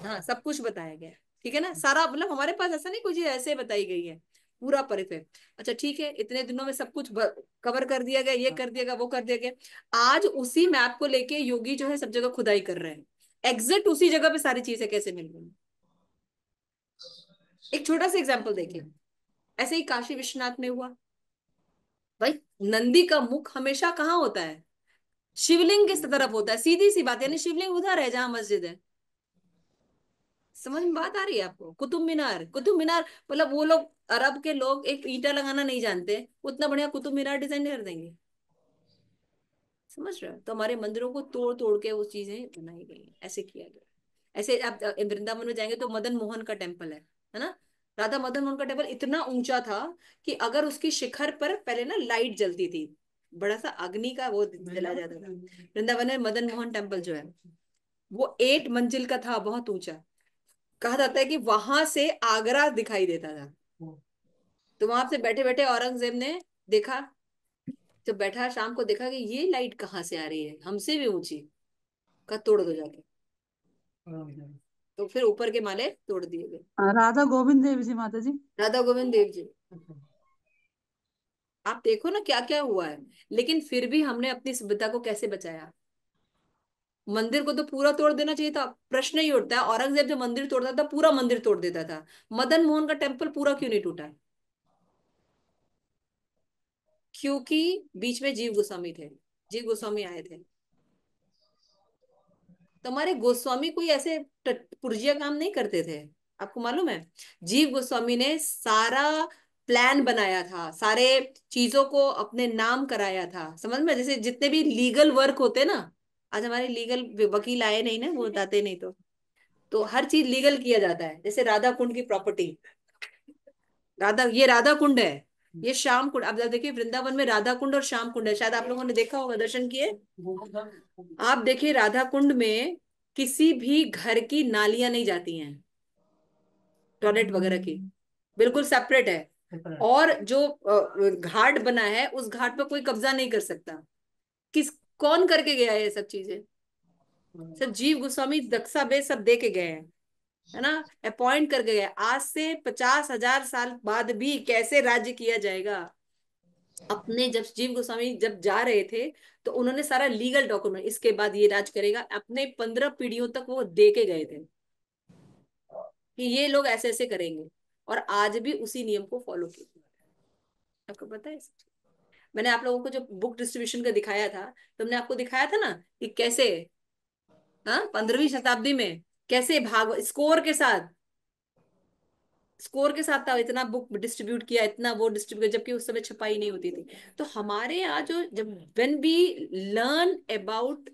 Speaker 1: हाँ, सब कुछ बताया गया है। ठीक है ना? सारा, मतलब हमारे पास ऐसा नहीं कोई चीज ऐसे बताई गई है, पूरा परिचय। अच्छा ठीक है, इतने दिनों में सब कुछ कवर कर दिया गया, ये कर दिया गया, वो कर दिया गया। आज उसी मैप को लेके योगी जो है सब जगह खुदाई कर रहे हैं, एग्जैक्ट उसी जगह पे सारी चीजें कैसे मिल गई। एक छोटा सा एग्जाम्पल देखिए, ऐसे ही काशी विश्वनाथ में हुआ। भाई, नंदी का मुख हमेशा कहाँ होता है? शिवलिंग की तरफ होता है, सीधी सी बात, यानी शिवलिंग उधर है जहां मस्जिद है। समझ में बात आ रही है आपको? कुतुब मीनार, कुतुब मीनार, मतलब वो लोग, अरब के लोग एक ईंटा लगाना नहीं जानते, उतना बढ़िया कुतुब मीनार डिजाइन कर देंगे। समझ रहे हो? तो हमारे मंदिरों को तोड़ तोड़ के वो चीजें बनाई गई हैं, ऐसे किया गया। ऐसे आप वृंदावन में जाएंगे तो मदन मोहन का टेम्पल है ना? राधा मदन मोहन का टेम्पल इतना ऊंचा था कि अगर उसकी शिखर पर पहले ना लाइट जलती थी, बड़ा सा अग्नि का वो जला जाता था। वृंदावन में मदन मोहन टेम्पल जो है, वो 8 मंजिल का था, बहुत ऊंचा। कहा जाता है कि वहां से आगरा दिखाई देता था। तो वहां से बैठे बैठे औरंगजेब ने देखा, जब बैठा शाम को, देखा कि ये लाइट कहाँ से आ रही है, हमसे भी ऊंची। का तोड़ दो जाके। तो फिर ऊपर के माले तोड़ दिए गए।
Speaker 2: राधा गोविंद देव जी माता जी।
Speaker 1: राधा गोविंद देव जी, आप देखो ना क्या क्या हुआ है। लेकिन फिर भी हमने अपनी सभ्यता को कैसे बचाया? मंदिर को तो पूरा तोड़ देना चाहिए था, प्रश्न ही उठता है। औरंगजेब जो मंदिर तोड़ता था, पूरा मंदिर तोड़ देता था। मदन मोहन का टेम्पल पूरा क्यों नहीं टूटा? क्योंकि बीच में जीव गोस्वामी थे, जीव गोस्वामी आए थे। तो हमारे गोस्वामी कोई ऐसे पुरजिया काम नहीं करते थे, आपको मालूम है? जीव गोस्वामी ने सारा प्लान बनाया था, सारे चीजों को अपने नाम कराया था। समझ में? जैसे जितने भी लीगल वर्क होते ना, आज हमारे लीगल वकील आए नहीं ना, वो बताते नहीं। तो हर चीज लीगल किया जाता है। जैसे राधा कुंड की प्रॉपर्टी, ये राधा कुंड है, ये श्याम कुंड। अब देखिए वृंदावन में राधा कुंड और श्याम कुंड है, शायद आप लोगों ने देखा होगा, दर्शन किए। आप देखिए राधा कुंड में किसी भी घर की नालियां नहीं जाती हैं, टॉयलेट वगैरह की, बिल्कुल सेपरेट है। और जो घाट बना है, उस घाट पर कोई कब्जा नहीं कर सकता। किस कौन करके गया है ये सब चीजें? सब जीव गोस्वामी, दक्षा बे सब दे के गए हैं, है ना? अपॉइंट करके गए। आज से 50,000 साल बाद भी कैसे राज्य किया जाएगा? अपने जब जीव गोस्वामी जब जा रहे थे, तो उन्होंने सारा लीगल डॉक्यूमेंट, इसके बाद ये राज करेगा, अपने 15 पीढ़ियों तक वो दे के गए थे कि ये लोग ऐसे ऐसे करेंगे। और आज भी उसी नियम को फॉलो किया। आपको पता है? मैंने आप लोगों को जो बुक डिस्ट्रीब्यूशन का दिखाया था, तो हमने आपको दिखाया था ना कि कैसे, हाँ, 15वीं शताब्दी में कैसे भाग स्कोर के साथ था, इतना बुक डिस्ट्रीब्यूट किया, इतना वो डिस्ट्रीब्यूट, जबकि उस समय छपाई नहीं होती थी। तो हमारे यहाँ जो, जब when we learn about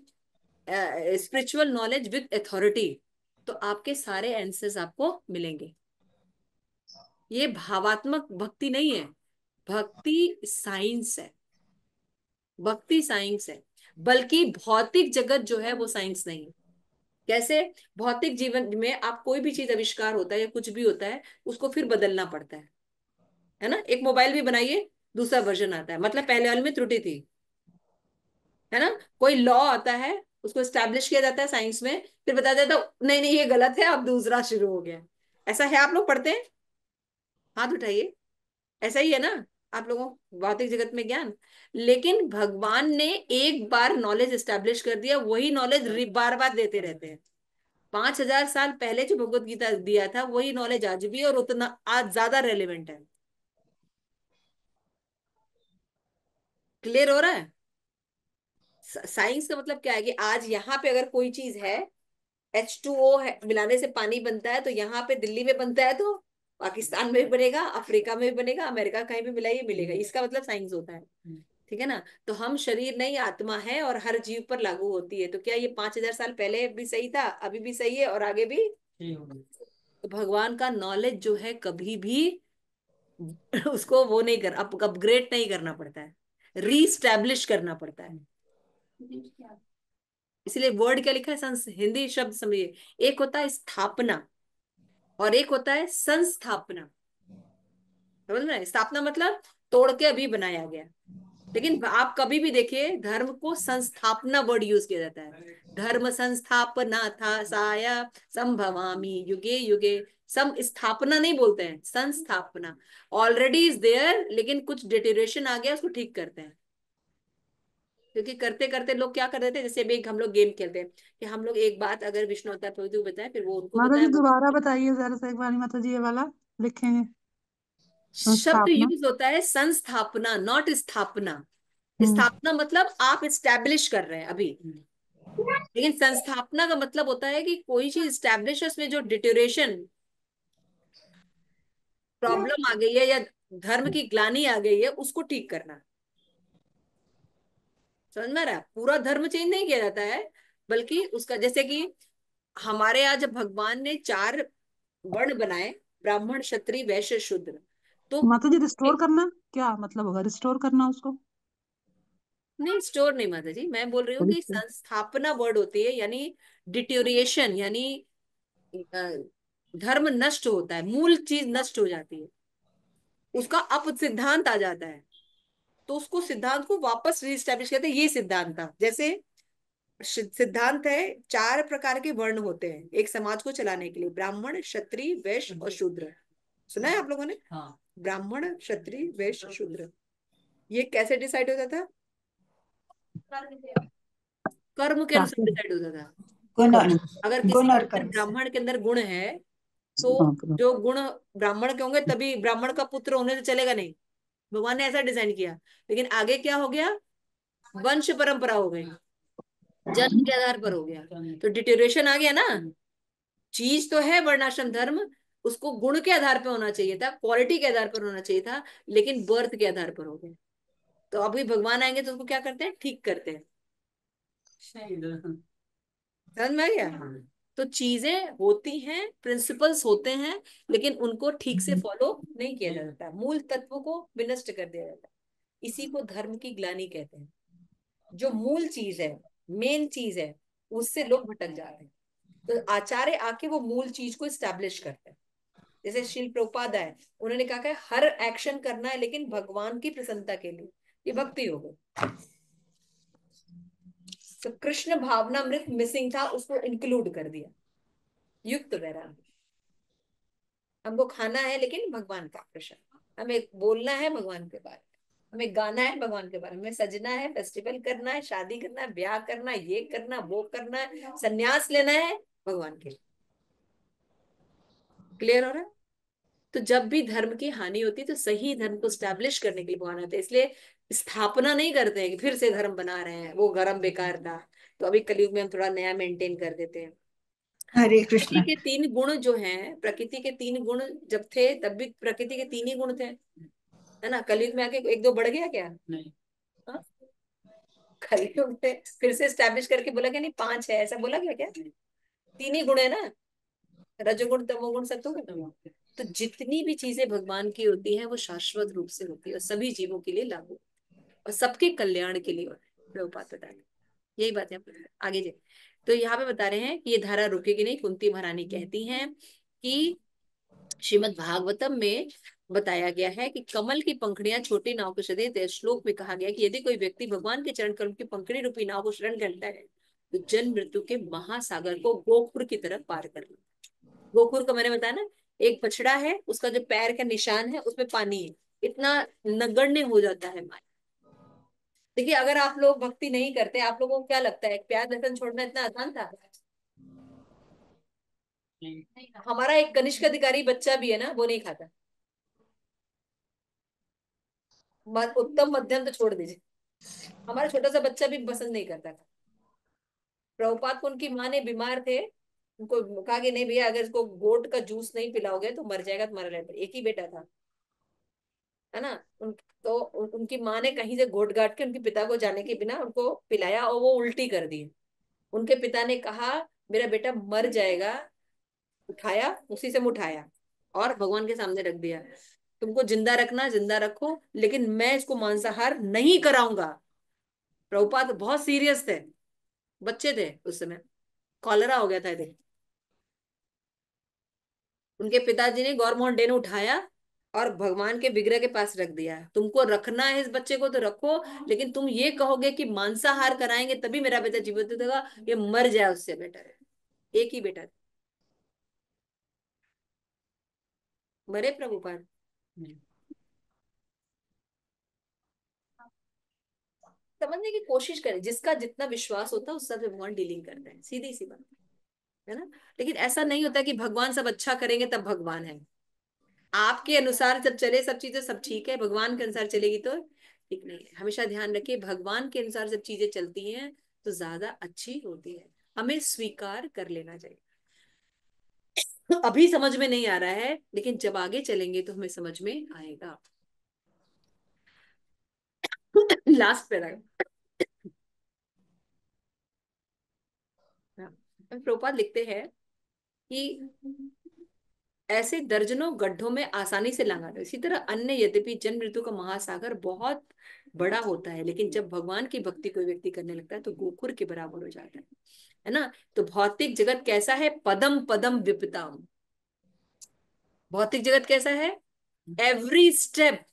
Speaker 1: spiritual knowledge with authority, तो आपके सारे आंसर्स आपको मिलेंगे। ये भावात्मक भक्ति नहीं है, भक्ति साइंस है, भक्ति साइंस है। बल्कि भौतिक जगत जो है वो साइंस नहीं है। कैसे? भौतिक जीवन में आप कोई भी चीज आविष्कार होता है या कुछ भी होता है, उसको फिर बदलना पड़ता है ना? एक मोबाइल भी बनाइए, दूसरा वर्जन आता है, मतलब पहले वाले में त्रुटि थी, है ना? कोई लॉ आता है, उसको स्टैब्लिश किया जाता है साइंस में, फिर बताया जाता है नहीं नहीं ये गलत है, अब दूसरा शुरू हो गया। ऐसा है, आप लोग पढ़ते हैं? हाथ उठाइए। ऐसा ही है ना आप लोगों को भौतिक जगत में ज्ञान। लेकिन भगवान ने एक बार नॉलेज एस्टेब्लिश कर दिया, वही नॉलेज बार बार देते रहते हैं। 5,000 साल पहले जो भगवत गीता दिया था वही नॉलेज आज भी, और उतना आज ज्यादा रेलेवेंट है। क्लियर हो रहा है? साइंस का मतलब क्या है कि आज यहाँ पे अगर कोई चीज है, H2O है, मिलाने से पानी बनता है, तो यहाँ पे दिल्ली में बनता है तो पाकिस्तान में भी बनेगा, अफ्रीका में भी बनेगा, अमेरिका कहीं भी मिलाइए मिलेगा। इसका मतलब साइंस होता है। ठीक है ना? तो हम शरीर नहीं, आत्मा है, और हर जीव पर लागू होती है। तो क्या ये 5,000 साल पहले भी सही था, अभी भी सही है, और आगे भी? तो भगवान का नॉलेज जो है कभी भी उसको वो नहीं कर, अपग्रेड नहीं करना पड़ता है, रीस्टैब्लिश करना पड़ता है। इसलिए वर्ड क्या लिखा है, हिंदी शब्द समझिए। एक होता है स्थापना और एक होता है संस्थापना। समझ में? स्थापना मतलब तोड़ के अभी बनाया गया। लेकिन आप कभी भी देखिए धर्म को संस्थापना वर्ड यूज किया जाता है। धर्म संस्थापना था साया संभवामी युगे युगे। सम स्थापना नहीं बोलते हैं, संस्थापना। ऑलरेडी इज देयर, लेकिन कुछ डिटेरियोरेशन आ गया, उसको ठीक करते हैं। क्योंकि करते करते लोग क्या कर देते हैं, जैसे भी हम लोग गेम खेलते हैं कि हम लोग एक बात अगर विष्णु अवतार प्रभु बताए, फिर वो उनको
Speaker 2: माता
Speaker 1: बताए,
Speaker 2: जी
Speaker 1: वो
Speaker 2: दोबारा बताइए जरा सा एक बार, माता जी ये वाला लिखेंगे।
Speaker 1: शब्द
Speaker 2: संस्थापना।
Speaker 1: यूज होता है संस्थापना, नॉट स्थापना।
Speaker 2: हम्म।
Speaker 1: स्थापना मतलब आप स्टैब्लिश कर रहे हैं अभी। लेकिन संस्थापना का मतलब होता है कि कोई चीज स्टैब्लिश है, उसमें जो डिटोरेशन प्रॉब्लम आ गई है या धर्म की ग्लानि आ गई है, उसको ठीक करना। समझ में आ रहा है? पूरा धर्म चेंज नहीं किया जाता है, बल्कि उसका, जैसे कि हमारे यहाँ जब भगवान ने 4 वर्ण बनाए, ब्राह्मण क्षत्रिय वैश्य शूद्र, तो
Speaker 2: माता जी रिस्टोर करना क्या मतलब होगा, रिस्टोर करना उसको?
Speaker 1: नहीं, स्टोर नहीं माता जी, मैं बोल रही हूँ कि
Speaker 2: रिस्टोर।
Speaker 1: संस्थापना वर्ड होती है, यानी डिटोरिएशन, यानी धर्म नष्ट होता है, मूल चीज नष्ट हो जाती है, उसका अप सिद्धांत आ जाता है। तो उसको सिद्धांत को वापस रीस्टैब्लिश करते हैं। ये सिद्धांत था। जैसे सिद्धांत है, 4 प्रकार के वर्ण होते हैं एक समाज को चलाने के लिए, ब्राह्मण क्षत्रिय वैश्य और शूद्र। सुना है आप लोगों ने? हाँ। ब्राह्मण क्षत्रिय वैश्य शूद्र। ये कैसे डिसाइड होता था? कर्म के अनुसार
Speaker 2: ताकि
Speaker 1: डिसाइड होता था।
Speaker 3: गुण और
Speaker 2: कर्म।
Speaker 1: अगर किसी
Speaker 3: गुण
Speaker 1: के
Speaker 3: और
Speaker 1: अंदर,
Speaker 3: कर्म से।
Speaker 1: ब्राह्मण के अंदर गुण है, तो
Speaker 2: हाँ, कर्म।
Speaker 1: जो गुण ब्राह्मण के होंगे तभी ब्राह्मण का पुत्र होने से चलेगा नहीं। भगवान ने ऐसा डिजाइन किया। लेकिन आगे क्या हो गया? वंश परंपरा हो गई, जन्म के आधार पर हो गया। तो डिटेरियोरेशन आ गया ना। चीज तो है वर्णाश्रम धर्म, उसको गुण के आधार पर होना चाहिए था, क्वालिटी के आधार पर होना चाहिए था, लेकिन बर्थ के आधार पर हो गया। तो अभी भगवान आएंगे तो उसको क्या करते हैं? ठीक करते हैं। समझ में आ गया? तो चीजें होती हैं, प्रिंसिपल्स होते हैं, लेकिन उनको ठीक से फॉलो नहीं किया जाता, मूल तत्व को विनष्ट कर दिया जाता है। इसी को धर्म की ग्लानि कहते हैं। जो मूल चीज है, मेन चीज है, उससे लोग भटक जाते हैं। तो आचार्य आके वो मूल चीज को स्टैब्लिश करते हैं। जैसे शिल प्रभुपाद है, उन्होंने कहा कि हर एक्शन करना है लेकिन भगवान की प्रसन्नता के लिए, ये भक्ति हो गई। तो कृष्ण भावनामृत मिसिंग था, उसको इंक्लूड कर दिया। युक्त वैराग्य। हमको खाना है लेकिन भगवान का प्रसन्न, हमें बोलना है भगवान के बारे में, हमें गाना है भगवान के बारे में, सजना है, फेस्टिवल करना है, शादी करना है, ब्याह करना है, ये करना वो करना है, संन्यास लेना है भगवान के लिए। क्लियर हो रहा है? तो जब भी धर्म की हानि होती है तो सही धर्म को स्टैब्लिश करने के लिए भगवान आते हैं। इसलिए स्थापना नहीं करते हैं कि फिर से धर्म बना रहे हैं, वो धर्म बेकार था, तो अभी कलयुग में हम थोड़ा नया मेंटेन कर देते हैं।
Speaker 3: हरे
Speaker 1: प्रकृति
Speaker 3: कृष्ण।
Speaker 1: के 3 गुण जो हैं, प्रकृति के 3 गुण जब थे तब भी प्रकृति के 3 ही गुण थे, है ना? कलयुग में आके 1-2 बढ़ गया क्या? नहीं। हाँ? कलयुग में फिर से स्टैब्लिश करके बोला क्या? नहीं 5 है, ऐसा बोला गया क्या? 3 ही गुण है ना, रजोगुण तमोगुण सत्वगुण। तो जितनी भी चीजें भगवान की होती हैं वो शाश्वत रूप से होती है, और सभी जीवों के लिए लागू, और सबके कल्याण के लिए होती है। प्रभुपाद बता रहे हैं। यही बात है। आगे जी। तो यहाँ पे बता रहे हैं कि ये धारा रुकेगी नहीं। कुंती महारानी कहती हैं कि श्रीमद् भागवतम में बताया गया है कि कमल की पंखुड़ियां छोटी नाव को सदैव, श्लोक में कहा गया कि यदि कोई व्यक्ति भगवान के चरण कमल की पंखुड़ी रूपी नाव को शरण करता है तो जन्म मृत्यु के महासागर को गोकुर की तरफ पार कर ले। गोकुर का मैंने बताया ना, एक बछड़ा है, उसका जो पैर का निशान है उसमें पानी है, इतना नगण्य हो जाता है माया। देखिए अगर आप लोग भक्ति नहीं करते, आप लोगों को क्या लगता है प्याज लहसुन छोड़ना इतना आसान था? हमारा एक कनिष्क अधिकारी बच्चा भी है ना, वो नहीं खाता। उत्तम मध्यम तो छोड़ दीजिए, हमारा छोटा सा बच्चा भी पसंद नहीं करता था। प्रभुपाद को उनकी माँ ने, बीमार थे, उनको कहा कि नहीं भैया अगर इसको गोट का जूस नहीं पिलाओगे तो मर जाएगा तुम्हारा लड़का। एक ही बेटा था, है ना। उनकी माँ ने कहीं से घोट घाट के उनके पिता को जाने के बिना उनको पिलाया और वो उल्टी कर दी। उनके पिता ने कहा मेरा बेटा मर जाएगा, उठाया, उसी से उठाया और भगवान के सामने रख दिया। तुमको जिंदा रखना जिंदा रखो, लेकिन मैं इसको मांसाहार नहीं कराऊंगा। प्रभुपाद बहुत सीरियस थे, बच्चे थे उस समय, कॉलरा हो गया था इधर। उनके पिताजी ने, गौरमोहन डे ने उठाया और भगवान के विग्रह के पास रख दिया। तुमको रखना है इस बच्चे को तो रखो, लेकिन तुम ये कहोगे कि मांसाहार कराएंगे तभी मेरा बेटा जीवित होगा, ये मर जाए उससे बेटर है। एक ही बेटा था, मरे प्रभुपाद। समझने की कोशिश करें, जिसका जितना विश्वास होता है उससे भगवान डीलिंग करते हैं, सीधी सी बात है ना। लेकिन ऐसा नहीं होता कि भगवान सब अच्छा करेंगे तब भगवान है। आपके अनुसार जब चले सब चीजें सब ठीक है, भगवान के अनुसार चलेगी तो ठीक नहीं है। हमेशा ध्यान रखिए, भगवान के अनुसार जब चीजें चलती हैं तो ज्यादा अच्छी होती है, हमें स्वीकार कर लेना चाहिए। अभी समझ में नहीं आ रहा है, लेकिन जब आगे चलेंगे तो हमें समझ में आएगा। लास्ट पैराग्राफ, प्रोपाद लिखते हैं कि ऐसे दर्जनों गड्ढों में आसानी से लांगा था। इसी तरह अन्य, यद्यपि जन्म मृत्यु का महासागर बहुत बड़ा होता है, लेकिन जब भगवान की भक्ति कोई व्यक्ति करने लगता है तो गोखुर के बराबर हो जाता है ना। तो भौतिक जगत कैसा है? पदम पदम विपदाम। भौतिक जगत कैसा है? एवरी स्टेप,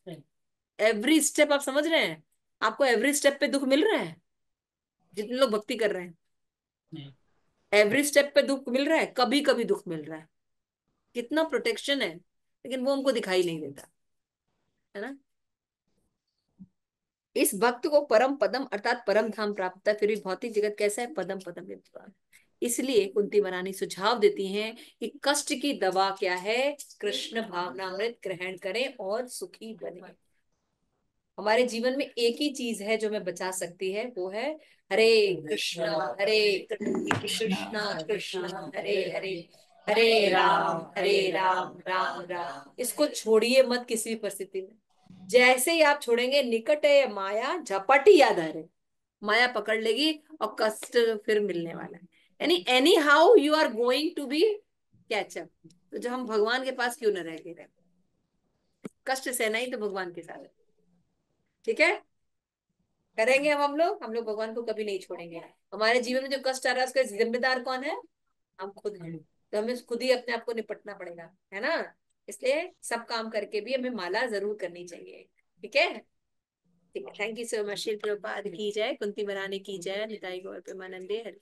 Speaker 1: एवरी स्टेप आप समझ रहे हैं? आपको एवरी स्टेप पे दुख मिल रहा है? जितने लोग भक्ति कर रहे हैं, एवरी स्टेप पे दुख मिल रहा है? कभी कभी दुख मिल रहा है। कितना प्रोटेक्शन है, लेकिन वो हमको दिखाई नहीं देता, है ना। इस भक्त को परम पदम अर्थात परम धाम प्राप्त है। फिर भी भौतिक जगत कैसा है? पदम पदम विद्वान। इसलिए कुंती महारानी सुझाव देती हैं कि कष्ट की दवा क्या है? कृष्ण भावनामृत ग्रहण करें और सुखी बने। हमारे जीवन में एक ही चीज है जो हमें बचा सकती है, वो है हरे कृष्णा हरे कृष्णा कृष्णा हरे हरे, हरे राम राम राम। इसको छोड़िए मत किसी भी परिस्थिति में। जैसे ही आप छोड़ेंगे, निकट है माया झपट ही याद आ रहे, माया पकड़ लेगी और कष्ट फिर मिलने वाला है। यानी anyhow you are going to be catch up. तो जब हम भगवान के पास क्यों न रह गए, कष्ट सहना ही तो भगवान के साथ है। ठीक है, करेंगे हम लोग भगवान को कभी नहीं छोड़ेंगे। हमारे जीवन में जो कष्ट आ रहा है उसका जिम्मेदार कौन है? हम खुद हैं। तो हमें खुद ही अपने आप को निपटना पड़ेगा, है ना। इसलिए सब काम करके भी हमें माला जरूर करनी चाहिए। ठीक है, ठीक है। Thank you so much. शिल प्रभुपाद की जय, कुंती महारानी की जय, निताई गौर प्रेमानंदे हरि।